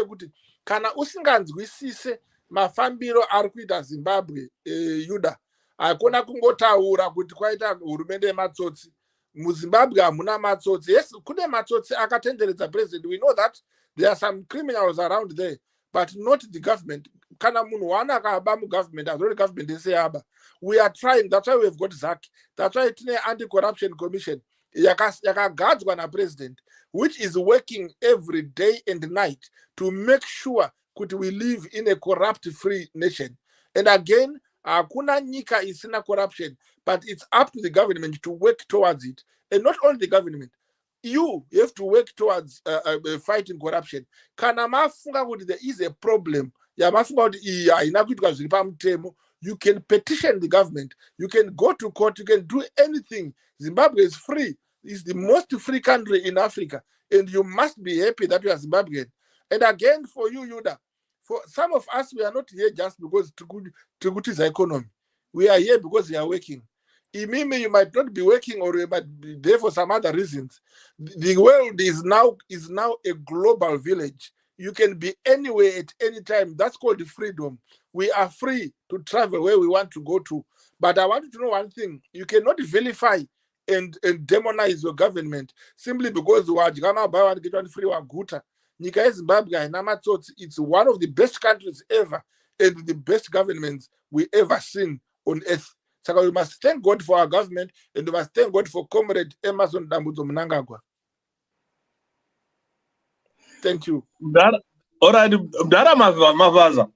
kana usinganzwisise mafambiro ari kuita Zimbabwe Yuda akona kungotaura kuti kwaita hurumende yematsotsi. MuZimbabwe hamuna matsotsi. Yes, kune matsotsi akatenderedza president. We know that there are some criminals around there, but not the government. Kana munhu wana akaba mu government, as well government is aba. We are trying. That's why we've got ZAC. That's why it's an anti-corruption commission yakagadzwa na president, which is working every day and night to make sure that we live in a corrupt-free nation. And again, hakuna nyika isina corruption, but it's up to the government to work towards it. And not only the government, you have to work towards fighting corruption. Kana mafunga kuti there is a problem, mafunga kuti haina kuitwa zviri pamutemo, you can petition the government, you can go to court, you can do anything. Zimbabwe is free. It's the most free country in Africa, and you must be happy that you are Zimbabwean. And again, for you, Yuda, for some of us, we are not here just because to good is the economy. We are here because we are working. Imimi, you might not be working or you might be there for some other reasons. The world is now a global village. You can be anywhere at any time. That's called freedom. We are free to travel where we want to go to. But I want you to know one thing. You cannot vilify and demonize your government simply because free Waguta. Zimbabwe, it's one of the best countries ever and the best governments we ever seen on earth. So we must thank God for our government and we must thank God for Comrade Emerson Dambudzo Mnangagwa. Thank you. All right, Dara Mavaza.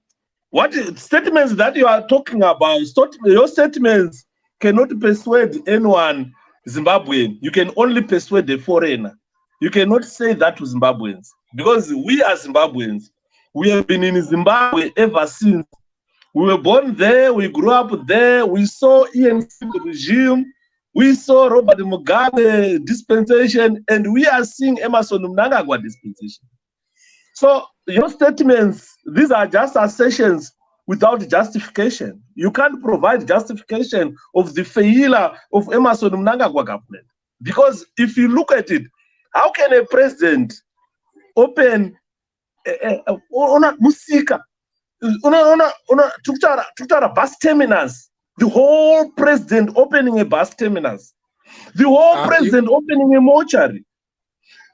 What statements that you are talking about? Your statements cannot persuade anyone Zimbabwean. You can only persuade the foreigner. You cannot say that to Zimbabweans because we are Zimbabweans. We have been in Zimbabwe ever since. We were born there, we grew up there, we saw ANC regime, we saw Robert Mugabe dispensation, and we are seeing Emerson Mnangagwa dispensation. So your statements, these are just assertions without justification. You can't provide justification of the failure of Emerson Mnangagwa government. Because if you look at it, how can a president open Musika? Bus terminus, the whole president opening a bus terminus, the whole president opening a mortuary,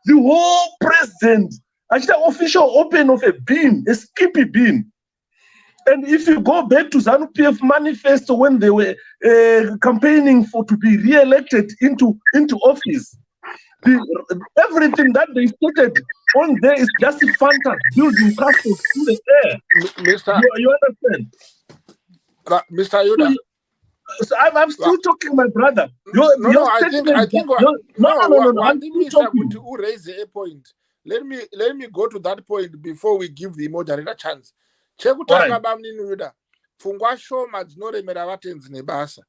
the whole president actually official open of a bin, a skippy bin. And if you go back to ZANU-PF manifesto when they were campaigning to be re-elected into office, everything that they stated on there is just a fantasy, building castles in the air. You understand? Mr. Yoda. So I'm still talking, my brother. I think no. Raise a point. Let me go to that point before we give the moderator a chance. Chekutanga bamnini Yoda. Fungwa shoma dzinoremera vatenzi nebasa.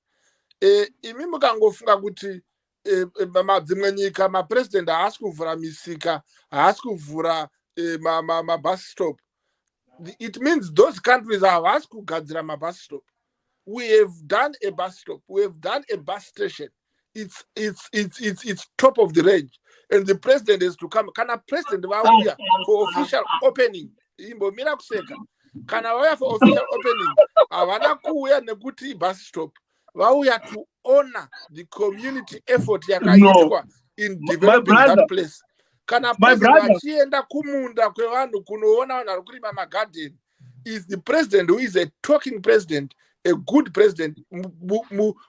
Imi mukangofunga kuti dzimwe nyika mapresident haasi kuvhura misika, haasi kuvhura mabus stop. It means those countries havasi kugadzira mabus stop. We have done a bus stop. We have done a bus station. It's top of the range. And the president is to come. Kana president vauya for official opening. Imbo mira kuseka. Kana vauya for official opening. Havana kuuya nekuti bus stop. Vauya to honor the community effort yakaitwa in developing that place. Kana president vachienda kumunda kwevanhu kunoona vanhu vari kurima magarden is the president who is a talking president, a good president,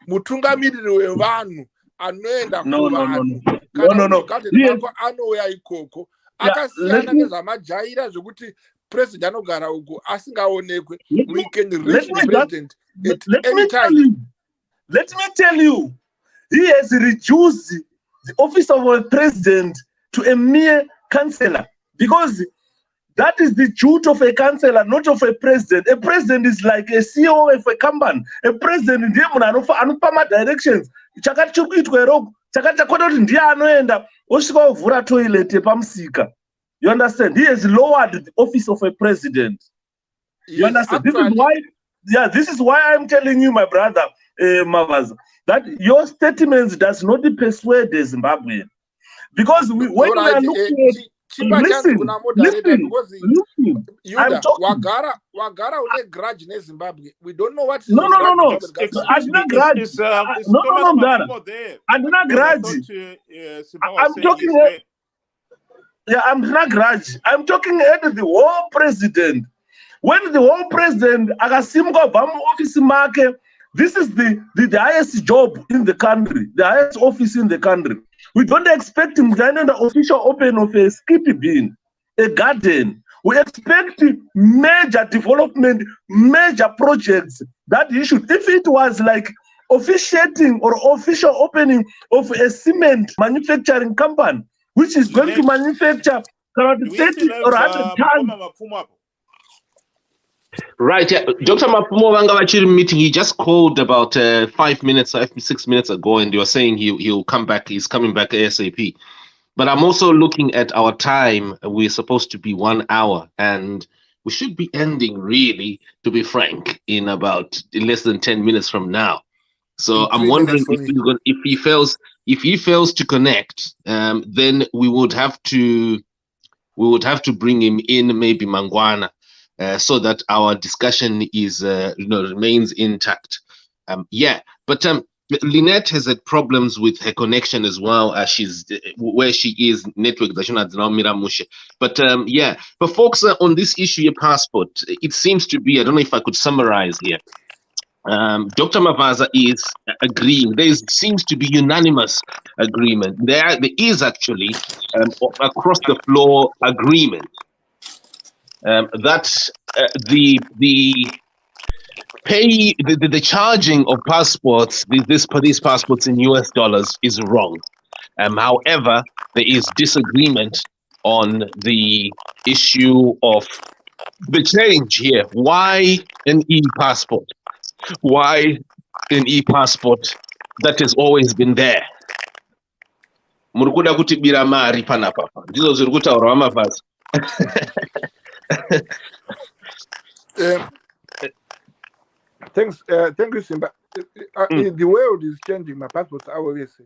mutungamiriri wevanhu anoenda kuvanhu. Kana garden vako anouya ikoko. Akasiyana nezvamajaira zvokuti president anogara uko asingaonekwe. We can reach the president at any time. Let me tell you, he has reduced the office of a president to a mere councillor, because that is the duty of a councillor, not of a president. A president is like a CEO of a company. A president ndiye munhu anopa directions. Chakati chiri kuitwa iroko, chakati chakwata kuti ndiye anoenda osvika ovhura toilet yepamusika. You understand? He has lowered the office of a president. You understand? This is why I'm telling you, my brother Mavaza, that your statements does not persuade the Zimbabwean. Because when we are looking at listen, I'm talking. Wagara will grudge in Zimbabwe. We don't know what. No. I do not grudge. I do not grudge. I'm talking. I'm not grudge. I'm talking at the whole president. When the whole president akasimka bam office market, this is the highest job in the country, the highest office in the country. We don't expect him to enter the official open of a skippy bin, a garden. We expect major development, major projects that he should. If it was like officiating or official opening of a cement manufacturing company, which is going to manufacture 30 or 100 tons. Right, yeah. Dr. Mapfumo Vangavachiri meeting, he just called about 6 minutes ago, and you were saying he'll come back. He's coming back ASAP. But I'm also looking at our time. We're supposed to be 1 hour, and we should be ending, really, to be frank, in less than 10 minutes from now. So I'm 3 wondering minutes for me. if he fails to connect, then we would have to bring him in, maybe Mangwana, so that our discussion is remains intact. But Lynette has had problems with her connection as well, as she's where she is network. But but folks, on this issue, your passport, it seems to be, I don't know if I could summarize here. Dr. Mavaza is agreeing. There seems to be unanimous agreement. There is actually across the floor agreement that the charging of passports, these passports in US dollars, is wrong. However, there is disagreement on the issue of the change here. Why an e-passport? Why an e-passport that has always been there? Murikuda kutibira mari panapa. Ndizo zviri kutaurwa Mavaza. Thank you, Simba. The world is changing. My passports, I always say.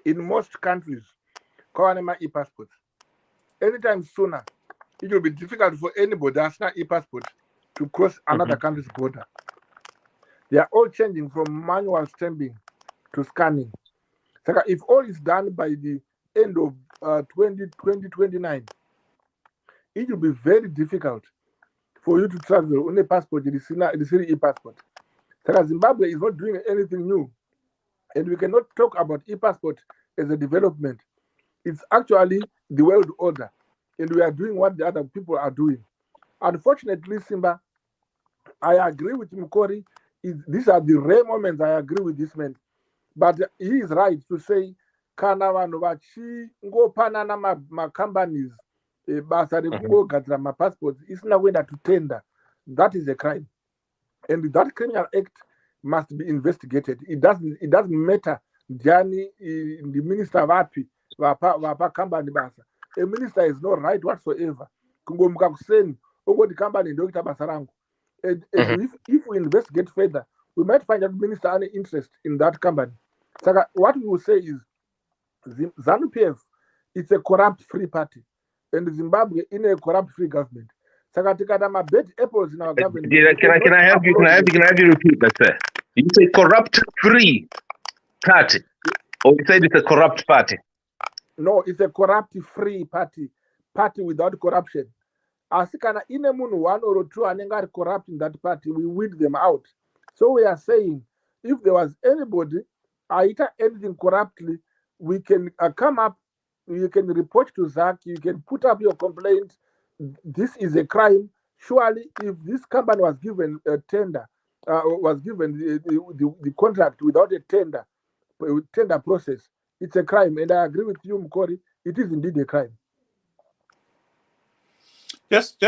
In most countries, Kawanema e-passports. Anytime sooner, it will be difficult for anybody that's not e-passport to cross another country's border. They are all changing from manual stamping to scanning. So if all is done by the end of 2029, it will be very difficult for you to travel on a passport, the e-passport. So Zimbabwe is not doing anything new. And we cannot talk about e-passport as a development. It's actually the world order. And we are doing what the other people are doing. Unfortunately, Simba, I agree with Mukori. These are the rare moments I agree with this man. But he is right to say, kana vanhu vachingopana ma-companies basa rekungogadzira ma-passports isina kuenda to tender. That is a crime. And that criminal act must be investigated. It doesn't matter Jani, the minister vapi vapa company basa. A minister is no right whatsoever. Kungomuka kuseni ogo the company ndokuita basa rangu. And if we investigate further, we might find that minister any interest in that company. So what we will say is ZANU-PF, it's a corrupt-free party, and Zimbabwe in a corrupt-free government. So my bad apples in our government. Can I have you repeat that, sir? You say corrupt-free party, or you said it's a corrupt party? No, it's a corrupt-free party without corruption. Asikana inemunu one or two anenga corrupt in that party, we weed them out. So we are saying, if there was anybody anything corruptly, we can come up, you can report to ZAC, you can put up your complaint. This is a crime. Surely, if this company was given a tender, was given the contract without a tender process, it's a crime. And I agree with you, Mukori, it is indeed a crime. Just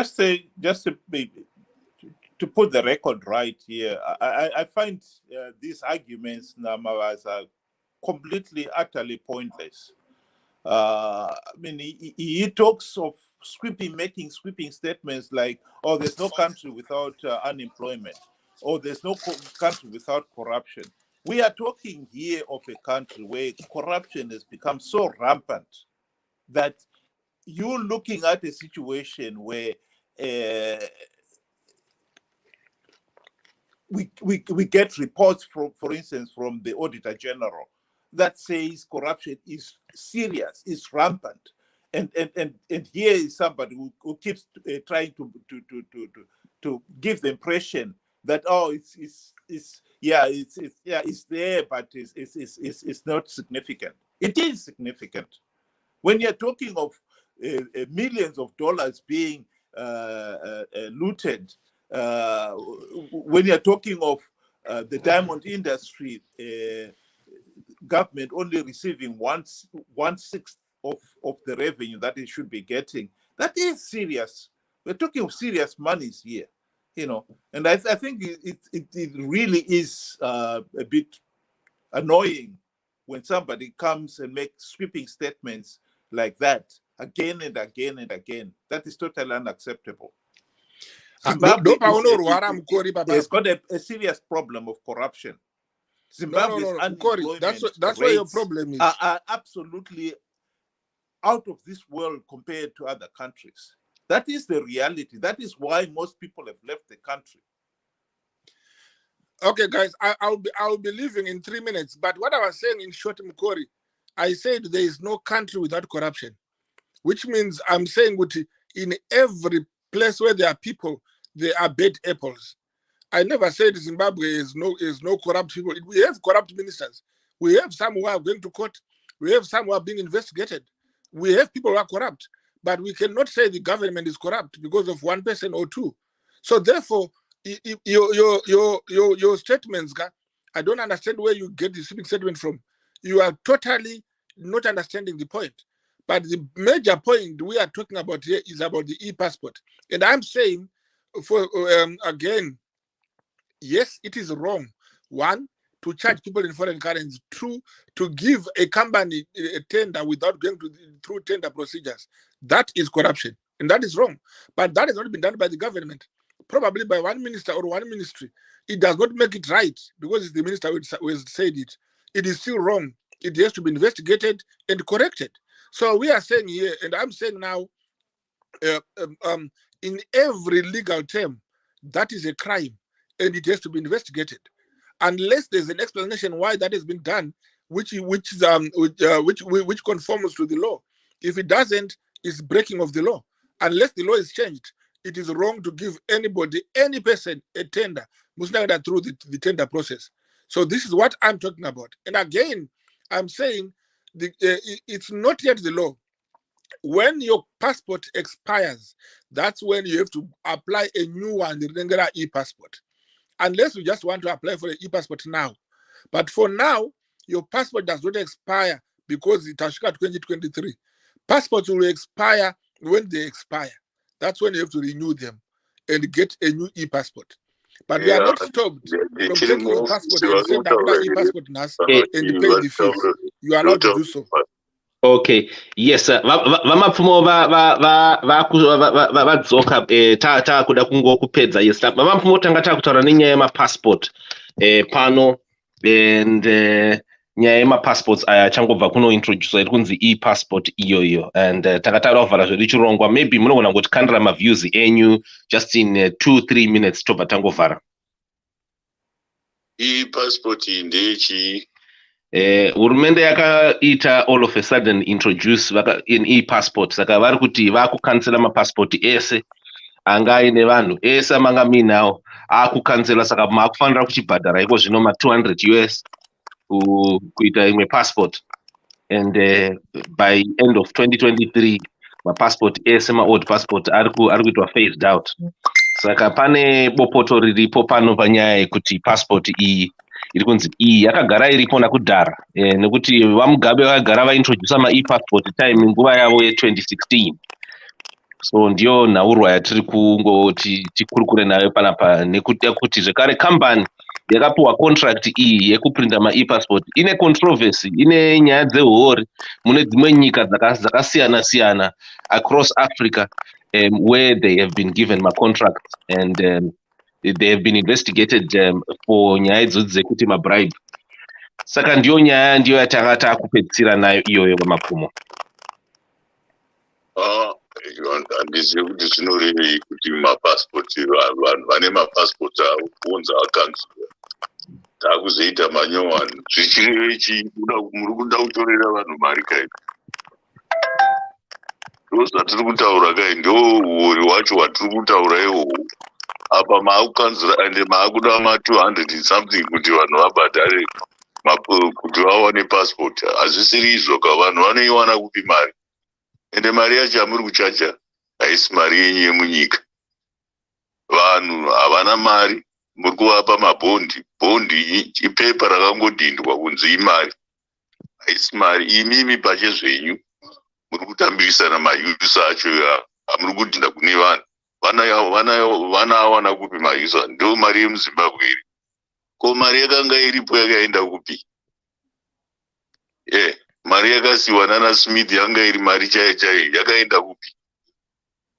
to put the record right here, I find these arguments now are completely, utterly pointless. I mean, he talks of making sweeping statements like, "Oh, there's no country without unemployment," or "There's no country without corruption." We are talking here of a country where corruption has become so rampant that you're looking at a situation where we get reports from, for instance, from the Auditor General that says corruption is serious, is rampant, and here is somebody who keeps trying to give the impression that it's there, but it's not significant. It is significant. When you're talking of millions of dollars being looted, when you're talking of the diamond industry, government only receiving one sixth of the revenue that it should be getting, that is serious. We're talking of serious monies here, and I think it really is a bit annoying when somebody comes and makes sweeping statements like that again and again and again. That is totally unacceptable. Zimbabwe has got a serious problem of corruption. Zimbabwe's Corey, unemployment that's where your rates problem is. are absolutely out of this world compared to other countries. That is the reality. That is why most people have left the country. Okay, guys, I'll be leaving in 3 minutes. But what I was saying in short, Mkori, I said there is no country without corruption, which means I'm saying in every place where there are people, there are bad apples. I never said Zimbabwe is no corrupt people. We have corrupt ministers. We have some who are going to court. We have some who are being investigated. We have people who are corrupt, but we cannot say the government is corrupt because of one person or two. So therefore, your statements, I don't understand where you get the statement from. You are totally not understanding the point. But the major point we are talking about here is about the e-passport. And I'm saying, again, yes, it is wrong. One, to charge people in foreign currency. Two, to give a company a tender without going through tender procedures. That is corruption, and that is wrong. But that has not been done by the government, probably by one minister or one ministry. It does not make it right because it's the minister who has said it. It is still wrong. It has to be investigated and corrected. So we are saying here, and I'm saying now, in every legal term, that is a crime, and it has to be investigated. Unless there's an explanation why that has been done, which conforms to the law. If it doesn't, it's breaking of the law. Unless the law is changed, it is wrong to give anybody, any person, a tender through the tender process. So this is what I'm talking about. And again, I'm saying it's not yet the law. When your passport expires, that's when you have to apply a new one, the regular e-passport. Unless you just want to apply for an e-passport now. But for now, your passport does not expire because it has got 2023. Passports will expire when they expire. That's when you have to renew them and get a new e-passport. But we are not stopped from taking your passport and send another e-passport to us and pay the fees. You are allowed to do so. Okay, yes, vamapfumo vadzoka taakuda kungokupedza. Yes, vamapfumo tanga taakutaura nenyaya yemapassport pano, and nyaya yemapassports aya achangobva kunointroducwa iri kunzi e-passport iyoyo, and takataura kuvhara zviri chirongwa. Maybe munogona kutikandira maviews enyu just in 2-3 minutes tobva tangovhara. E-passport ndechii? Hurumende yakaita all of a sudden introduce in e-passport, saka vari kuti vakukansela mapassport ese anga aine vanhu ese amanga muinawo akukansela, saka makufanira kuchibhadhara iko zvino ma$200 kuita imwe passport, and by end of 2023 mapassport ese maold passport ari kuitwa phased out. Saka pane bopoto riripo pano panyaya yekuti passport iyi iri kunzi yakagara iripo nakudhara, nekuti vamugabe vakagara vaintrodusa ma-e-passport time nguva yavo ye2016. So ndiyo nhaurwa yatiri kungoti tikurukure nayo panapa, nekuti zvekare kambani yakapiwa contract iyi yekuprinta ma-e-passport ine controversy, ine nyaya dzehori mune dzimwe nyika dzakasiyana siyana across Africa, where they have been given ma-contracts and they have been investigated for nyaya idzodzi dzekuti mabribe. Saka ndiyo nyaya ndiyo yatanga taakupedzisira nayo iyoyo kwaMapfumo. Handizivi kuti zvinorevei kuti mapasipoti, vanhu vane mapasipoti avo kuunza akanzwa taakuzoita manyowani, zvichirevei chii? Muri kuda kutorera vanhu mari kai? Ndo zvatiri kutaura kai, ndo uori wacho hwatiri kutaura ihwohwo. Apa maakukanzura ende maakuda ma200 something kuti vanhu vabhadhare kuti vawane passport. Hazvisiri izvo, vanhu vanoiwana kupi mari? Ende mari yacho yamuri kuchacha haisi mari yenyu yemunyika. Vanhu havana mari, muri kuvapa mabhondi. Bhondi ipepa rakangodhindwa kunzi imari, haisi mari. Imimi pachezvenyu muri kutambirisana mayusa acho, hamuri kudhinda kune vanhu. Vana awana kupi mayusa? Ndo mari yemuZimbabwe iri. Ko mari yakanga iripo yakaenda kupi? Mari yakasiwa nana Smith yanga iri mari chaiyo chaiyo, yakaenda kupi?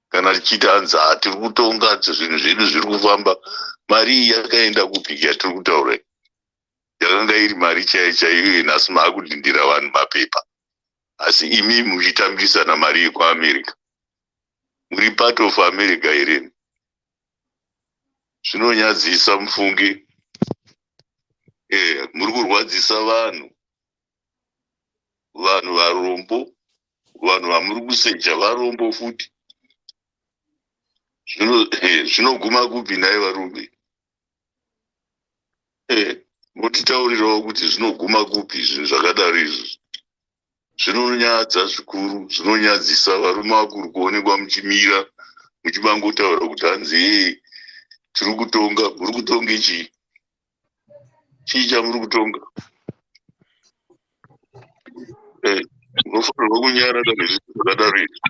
Kana tichiti hanzi tiri kutonga zvinhu zvedu zviri kufamba, mari iyi yakaenda kupi yatiri kutaura? yakanga iri mari chaiyo nhasi maakudhindira vanhu mapepa. Asi imi muchitambisa namari yekuAmerica. Muri part of America here. Zvinonyadzisa mufungi. Muri kurwadzisa vanhu. Vanhu varombo. Vanhu vamuri kuseja varombo futi. Zvinoguma kupi naye varume? Mutitaurirawo kuti zvinoguma kupi zvinhu zvakadaro izvi. Zvinonyadza zvikuru, zvinonyadzisa varume vakuru kuonekwa muchimira muchibangotaura kuti hanzi tiri kutonga. Muri kutonga chii? Chii chamuri kutonga? Munofanirwa kunyarara nezvinhu zvakadaro izvi.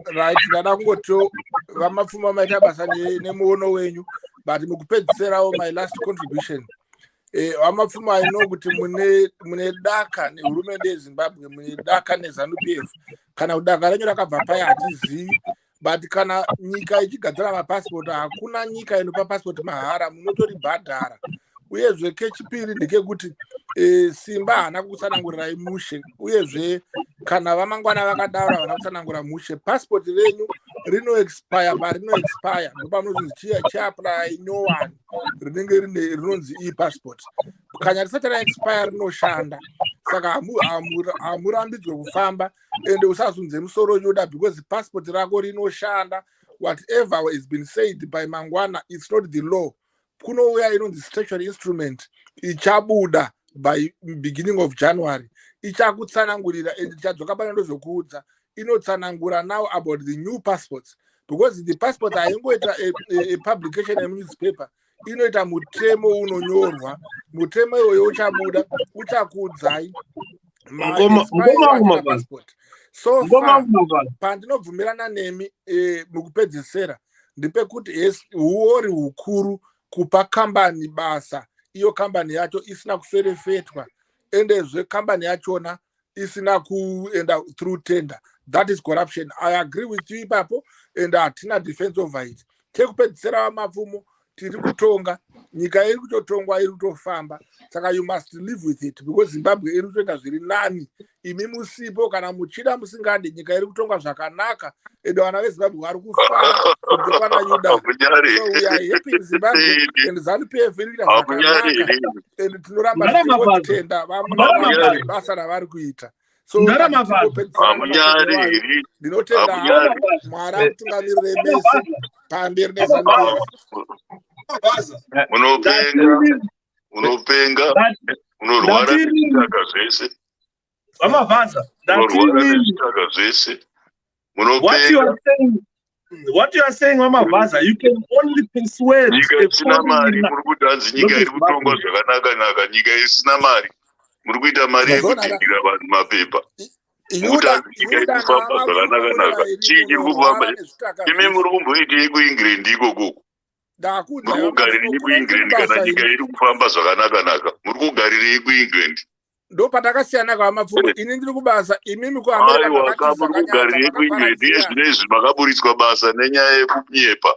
Right, ndada kungoto vaMapfumo maita basa nemuono wenyu, but mukupedzisirawo my last contribution. VaMapfumo aino kuti mune daka nehurumende yeZimbabwe, mune daka neZANU-PF. Kana kudaka renyu rakabva paya hatizivi, but kana nyika ichigadzira mapasipoti, hakuna nyika inopa pasipoti mahara, munotoribhadhara. Uyezve kechipiri ndekekuti Simba haana kutsanangurirai mushe, uyezve kana vamangwana vakadaro havana kutsanangura mushe. Passport renyu rino expire, ndopamunozonzi chiapply no one rinenge rinonzi e-passport. Kana risati raexpire rinoshanda, saka hamurambidzwe kufamba ende usazunze musoro yoda, because passport rako rinoshanda. Whatever has been said by mangwana, it's not the law. Kunouya inonzi statutory instrument ichabuda by beginning of January. Ichakutsanangurira and ichadzoka pane ndozvokuudza. Inotsanangura now about the new passports, because the passport haingoita a publication in newspaper. Inoita mutemo unonyorwa. Mutemo iwoyo uchabuda, uchakuudzai passport. So far, pandinobvumirana nemi mukupedzisira ndepekuti huori hukuru kupa kambani basa, iyo kambani yacho isina kuserefetwa, endezve kambani yachona isina kuenda through tender. That is corruption. I agree with you ipapo, and hatina defense over it. Chekupedzisira vaMapfumo, tiri kutonga, nyika iri kutotongwa, iri kutofamba, saka you must live with it, because Zimbabwe iri kutoita zviri nani. Imi musipo kana muchida musingadi, nyika iri kutongwa zvakanaka, ende vana veZimbabwe vari kufara kunze kwana Yuda. So we are happy in Zimbabwe, and ZANU-PF iri kuita zvakanaka, and tinoramba tichitenda basa ravari kuita. So ndinotenda Mwari akutungamirire mese pamberi neZANU-PF. Unopenga, unorwara nezvitaka zvese. Mavaza, what you are saying, Mavaza, you can only persuade. Nyika isina mari, muri kudanzi nyika iri kutongwa zvakanaka, nyika isina mari. Muri kuita mari yekudhindira vanhu mapepa. Nyika iri kufamba zvakanaka. Chii chiri kufamba? Imi muri kumboitei kuEngland ikoko. Muri kugarirei kuEngland kana nyika iri kufamba zvakanaka? Muri kugarirei kuEngland? Ndo patakasiyana kwaMapfumo, ini ndiri kubasa, imimi kuAmerica mugarirei kuEngland. Zvinezvi makaburitswa basa nenyaya yekunyepa.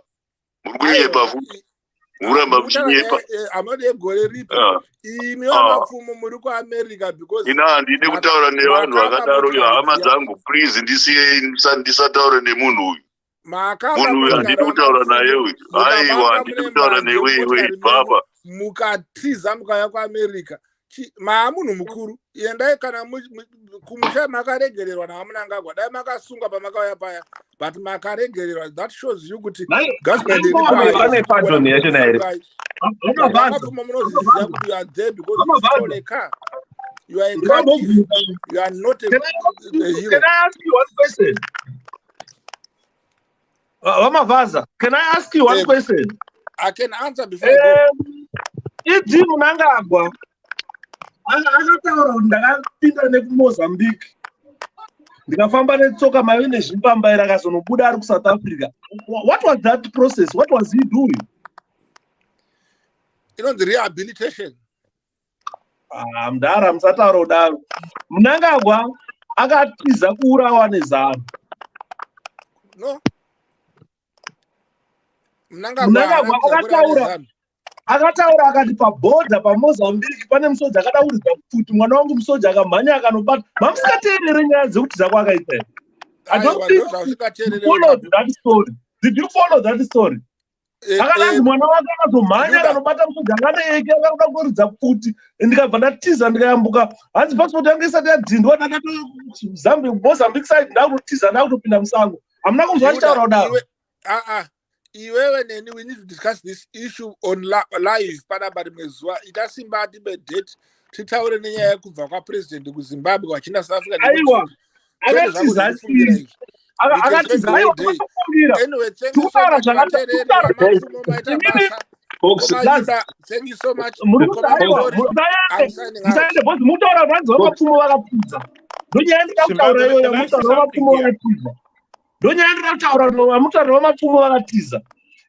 Muri kunyepa futi. Muramba muchinyepa. Amadi egore ripi. Imi vaMapfumo muri kuAmerica because ina handidi kutaura nevanhu vakadaro, hama dzangu, please ndisataure nemunhu uyu. Munhu uyu handidi kutaura naye uyu. Aiwa, handidi kutaura newe iwe baba. Mukatiza mukauya kuAmerica. Maamunhu mukuru, endai kana kumusha makaregererwa navamunangagwa, dai makasunga pamakauya paya, but makaregererwa. That shows you kuti government iri vaMapfumo munozviziva kuti you are there because you stole a car. You are a car thief. You are not a hero. Can I ask you one question? Mavaza, can I ask you one question? I can answer before I go. Iji Munangagwa akataura kuti ndakapinda nekuMozambique ndikafamba netsoka mave nezvimbambaira akazonobuda ari kuSouth Africa. What was that process? What was he doing? The rehabilitation. Mudara musataura kudaro. Munangagwa akatiza kuurawa neZANU. No. Munangagwa akataura. akataura akati pabhodha paMozambique pane musoja akadauridza kuti mwana wangu musoja akamhanya akanobata. Mamusikateerere nyaya dzekuti zvako akaita here? I don't think you followed that story. Did you follow that story? Akaranzi mwana wake akazomhanya akanobata musoja akaneeke akakuda kuridza kuti ndikabva ndatiza ndikayambuka hanzi passport yangu isati yadzindwa ndakato Mozambique side ndakutotiza ndakutopinda musango. Hamuna kunzwa achitaura kudaro. Iwewe neni, we need to discuss this issue on live panapa mezuva itasimbati bedate titaure nenyaya yekubva kwapresident kuZimbabwe wachina South Africa. Aiwa akatiza anyway, thank you so much Mapfumo maita basa. Thank you so much. I'm signing out. Mutaura vanzi Mapfumo vakapinza ndonyaya ndikakutaura iyoyo mutaura Mapfumo vakatiza ndonyaya ndikakutaura mutaura Mapfumo vakatiza.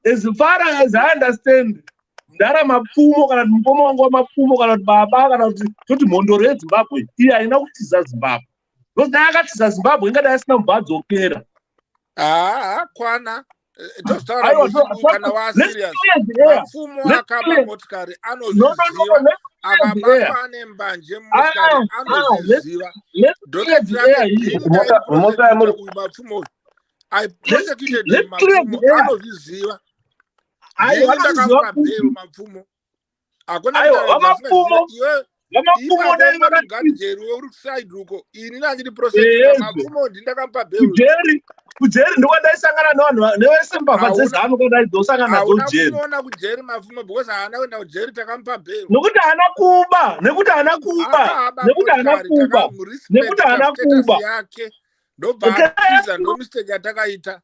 As far as I understand, ndara Mapfumo kana mukoma wangu waMapfumo kana baba kana kuti mhondoro yeZimbabwe iye haina kutiza Zimbabwe. Because dai akatiza Zimbabwe ingadai asina mubvadzokera. Kwana kana wa serious. Mapfumo akaba motikari anozviziva akabatwa ane mbanje motikari anozviziva. Mapfumo I prosecuted him. Mapfumo anozviziva. Ndakamupa bhero Mapfumo. Akona Mapfumo dai vakatijeri uri side ruko ini nandiri prosecute Mapfumo ndakamupa bhero. Kujeri ndokwandaisangana nevanhu nevesimba dzezano kwandaidzosangana nadzo jeri. Unoona kujeri Mapfumo because haana kuenda kujeri takamupa bhero. Nekuti haana kuba, nekuti haana kuba, nekuti haana kuba, nekuti haana kuba yake. Ndobva atiza ndo mistake yatakaita.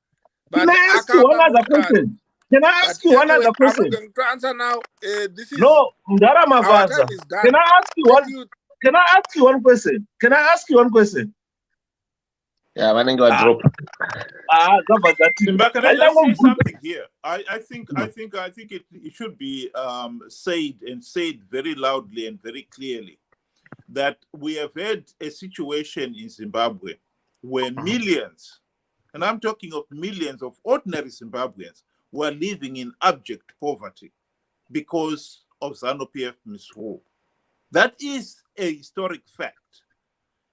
Can I ask you one other question? Can I ask you one other question? I'm going to answer now. This is no, Ndara Mavaza. Can I ask you one? Can I ask you one question? Can I ask you one question? Yeah, I think I drop. Can I say something here? I think it should be said very loudly and very clearly that we have had a situation in Zimbabwe where millions, and I'm talking of millions of ordinary Zimbabweans, were living in abject poverty because of ZANU-PF misrule. That is a historic fact.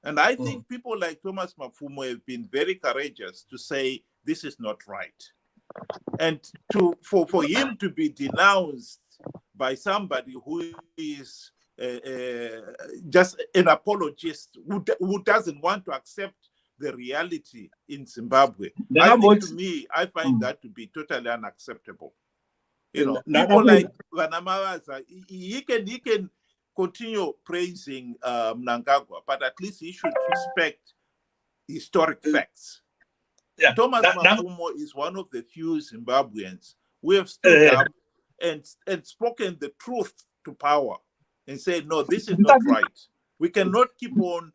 And I think people like Thomas Mapfumo have been very courageous to say this is not right. And for him to be denounced by somebody who is just an apologist, who doesn't want to accept the reality in Zimbabwe, I find that to be totally unacceptable. You know, people like Mavaza, he can continue praising Mnangagwa, but at least he should respect historic facts. Yeah, Thomas Mapfumo is one of the few Zimbabweans who have stood up and spoken the truth to power and said, no, this is not right. We cannot keep on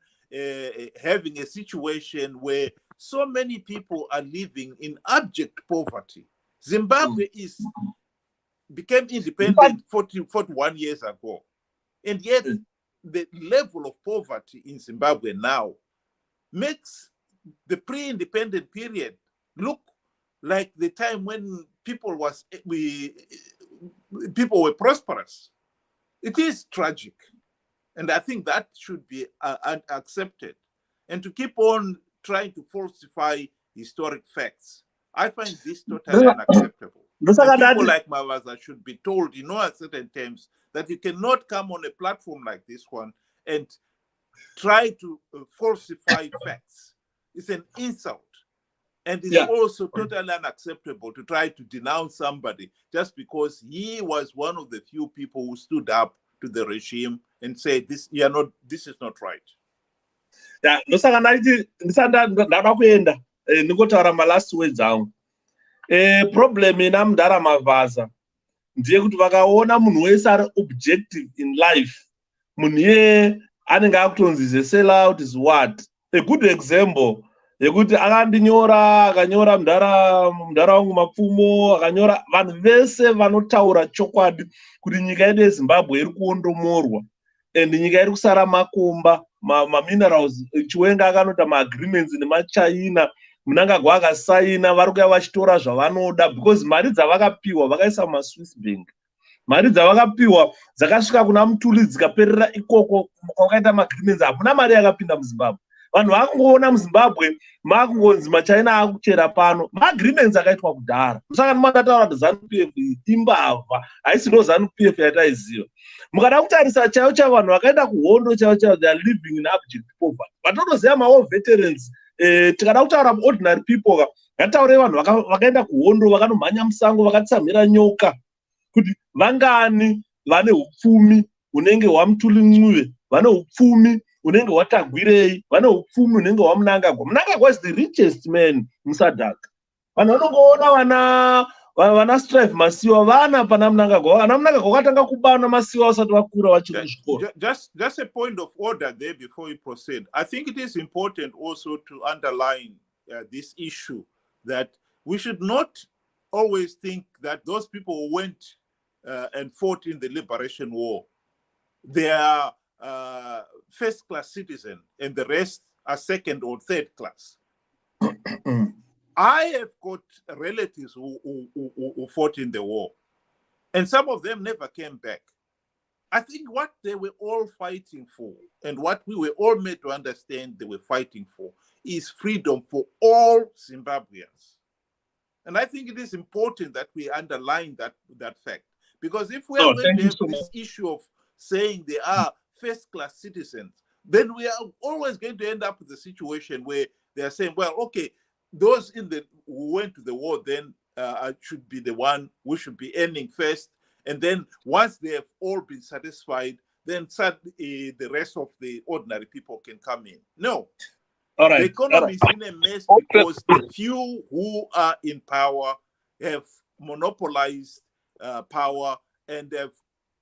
having a situation where so many people are living in abject poverty. Zimbabwe became independent 41 years ago. And yet the level of poverty in Zimbabwe now makes the pre-independent period look like the time when people were prosperous. It is tragic. And I think that should be accepted. And to keep on trying to falsify historic facts, I find this totally unacceptable. People like Mavaza should be told in no certain terms that you cannot come on a platform like this one and try to falsify facts. It's an insult. And it's also totally unacceptable to try to denounce somebody just because he was one of the few people who stood up to the regime and said, this is not right. Yeah, last words down. Problem in Ndara Mavaza. Ndiye kuti vakaona munhu wese ari objective in life. Munhu iye anenge akutonzi sell out is what? A good example. Yekuti akanyora mudhara wangu Mapfumo, akanyora vanhu vese vanotaura chokwadi kuti nyika yedu yeZimbabwe iri kuondomorwa and nyika iri kusara makomba, minerals, Chiwenga akanota agreements nemaChina, Mnangagwa akasaina, vari kuya vachitora zvavanoda because mari dzavakapiwa vakaisa Swiss bank. mari dzavakapiwa dzakasvika kuna Mutuli dzikaperera ikoko kwakaita maagreements. Hapana mari yakapinda muZimbabwe. Vanhu vakungoona muZimbabwe makungonzi maChina akuchera pano. Maagreements akaitwa kudhara. Saka mandataura kuti ZANU-PF imbavha, haisi ndo ZANU-PF yataiziva. Mukada kutarisa chaiwo chaiwo vanhu vakaenda kuhondo chaiwo chaiwo, they are living in abject poverty. Vatotoziva war veterans. Tikada kutaura ordinary people, ngataure vanhu vakaenda kuhondo vakanomhanya musango vakatsamhira nyoka kuti vangani vane upfumi unenge hwaMutuli Ncube, vane upfumi unenge hwaTagwirei, vane upfumi unenge hwaMnangagwa. Mnangagwa is the richest man muSADC. Vanhu vanongoona vana Strive Masiwa vana pana Mnangagwa. Vana Mnangagwa vakatanga kubana Masiwa vasati vakura vachiri kuzvikora. Just a point of order there before we proceed. I think it is important also to underline this issue that we should not always think that those people who went and fought in the Liberation War, they are first-class citizens and the rest are second or third class. I have got relatives who fought in the war, and some of them never came back. I think what they were all fighting for, and what we were all made to understand they were fighting for, is freedom for all Zimbabweans. And I think it is important that we underline that fact. Because if we are going to have this issue of saying they are first-class citizens, then we are always going to end up with a situation where they are saying, well, okay, those who went to the war then should be the one who should be earning first. And then once they have all been satisfied, then the rest of the ordinary people can come in. No. All right. The economy is in a mess because the few who are in power have monopolized power and have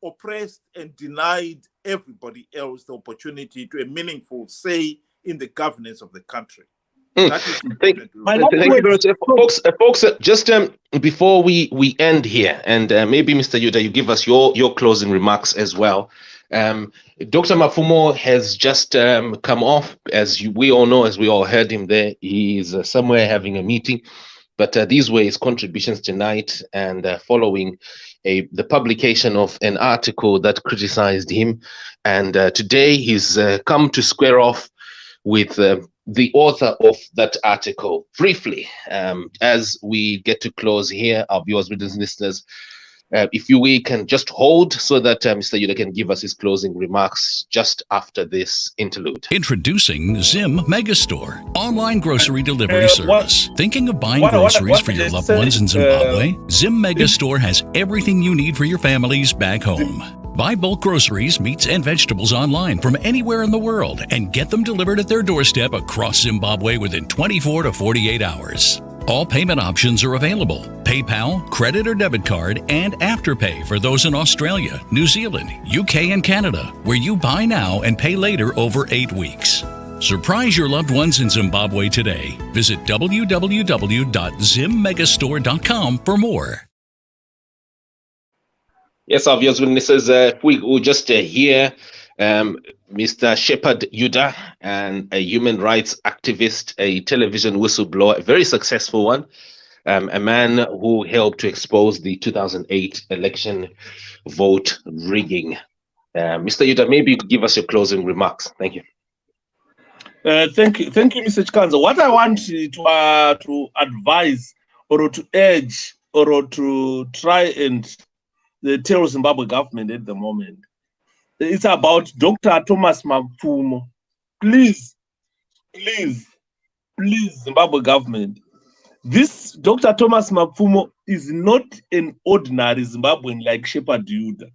oppressed and denied everybody else the opportunity to a meaningful say in the governance of the country. That is thank you very much. Folks, just before we end here, and maybe Mr. Yuda, you give us your closing remarks as well. Dr. Mapfumo has just come off, we all know, as we all heard him there. He is somewhere having a meeting, but these were his contributions tonight, and following the publication of an article that criticized him. And today he's come to square off with the author of that article. Briefly, as we get to close here, our viewers, readers, and listeners, if we can just hold so that Mr. Yuda can give us his closing remarks just after this interlude. Introducing Zim Megastore, online grocery delivery service. Thinking of buying groceries for your loved ones in Zimbabwe? Zim Megastore has everything you need for your families back home. Buy bulk groceries, meats, and vegetables online from anywhere in the world and get them delivered at their doorstep across Zimbabwe within 24 to 48 hours. All payment options are available: PayPal, credit or debit card, and Afterpay for those in Australia, New Zealand, UK, and Canada, where you buy now and pay later over 8 weeks. Surprise your loved ones in Zimbabwe today. Visit www.zimmegastore.com for more. Yes, our viewers, witnesses, we will just hear Mr. Shepard Yuda, a human rights activist, a television whistleblower, a very successful one, a man who helped to expose the 2008 election vote rigging. Mr. Yuda, maybe you could give us your closing remarks. Thank you. Thank you, Mr. Chikanza. What I want to advise or to urge or to try and tell Zimbabwe government at the moment, it's about Dr. Thomas Mapfumo. Please, Zimbabwe government. This Dr. Thomas Mapfumo is not an ordinary Zimbabwean like Shepard Yuda.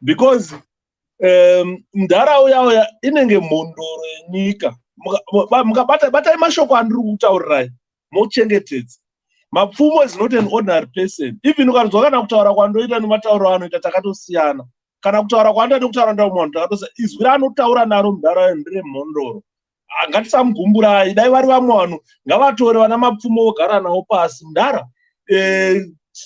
Because mundaraunda inenge mondoro yenyika. Batai mashoko andiri kutaurirai mochengetedza. Mapfumo is not an ordinary person. Even ukanzwa kana kutaura kwandoita nematauro anoita takatosiyana. Kana kutaura kwandode kutaura ndaumwe takatosiyana. Izwi raanotaura naro mundaraunda nderemhondoro. Ngatisamugumburai, dai vari vamwe vanhu ngavatore vana Mapfumo vogara nawo pasi mundara.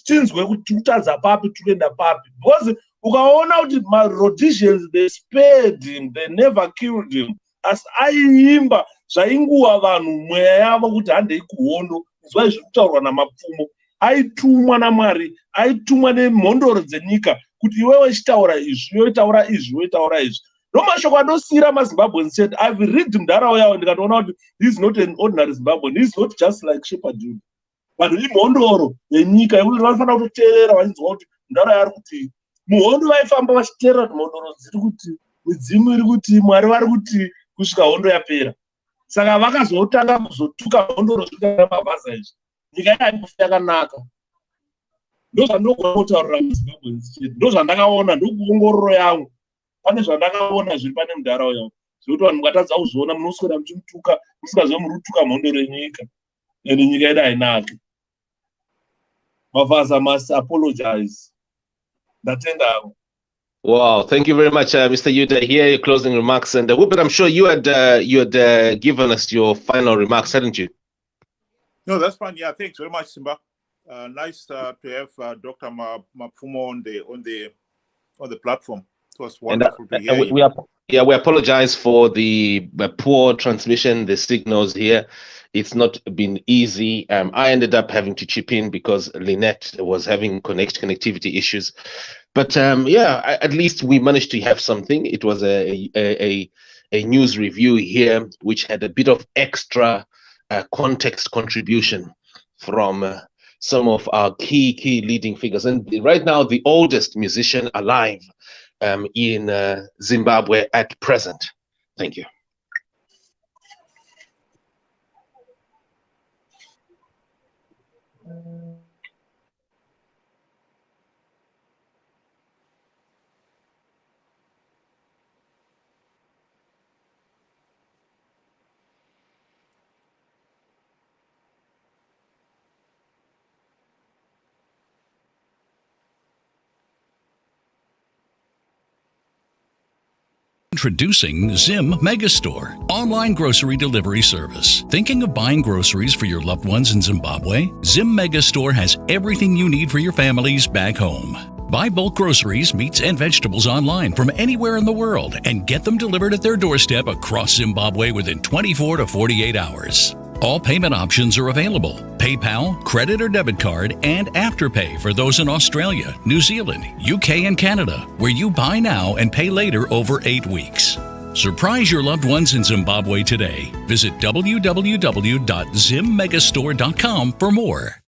Tinzwe kuti kutadza papi toenda papi. Because ukaona kuti Rhodesians, they spared him, they never killed him. As aiimba zvainguva vanhu mweya yavo kuti handei kuhondo. Izwa zviri kutaurwa naMapfumo. Aitumwa naMwari, aitumwa nemhondoro dzenyika kuti iwe wechitaura izvi, iwe taura izvi, iwe taura izvi. Romashoko anosira maZimbabweans said, I've read Mdara yao ndikatoona kuti he's not an ordinary Zimbabwean, he's not just like Shepherd Jude. But imhondoro yenyika yekuti vanofanira kuteerera vachinzwa kuti Mdara yari kuti muhondo vaifamba vachiteerera kuti mhondoro dziri kuti midzimu iri kuti Mwari vari kuti kusvika hondo yapera. Saka vakazotanga kuzotuka hondoro zvikana Mavaza izvi. Nyika yaimbofa yakanaka. Ndozvandinogona kutaurira maZimbabweans chedu. Ndozvandakaona, ndokuongororo yangu. Pane zvandakaona zviri pane Mdara yao. Zvekuti vanhu mukatadza kuzviona munoswera muchimutuka, musingazve muri kutuka mhondoro yenyika. Ende nyika yedu hainaki. Mavaza must apologize. Ndatenda. Wow, thank you very much, Mr. Yuda. Here, your closing remarks, and Whoopit, I'm sure you had given us your final remarks, hadn't you? No, that's fine. Yeah, thanks very much, Simba. Nice to have Dr. Mapfumo on the platform. It was wonderful to hear. We apologize for the poor transmission, the signals here. It's not been easy. I ended up having to chip in because Lynette was having connectivity issues. But at least we managed to have something. It was a news review here, which had a bit of extra context contribution from some of our key leading figures. And right now, the oldest musician alive in Zimbabwe at present. Thank you. Introducing Zim Megastore, online grocery delivery service. Thinking of buying groceries for your loved ones in Zimbabwe? Zim Megastore has everything you need for your families back home. Buy bulk groceries, meats, and vegetables online from anywhere in the world and get them delivered at their doorstep across Zimbabwe within 24 to 48 hours. All payment options are available: PayPal, credit or debit card, and Afterpay for those in Australia, New Zealand, UK, and Canada, where you buy now and pay later over 8 weeks. Surprise your loved ones in Zimbabwe today. Visit www.zimmegastore.com for more.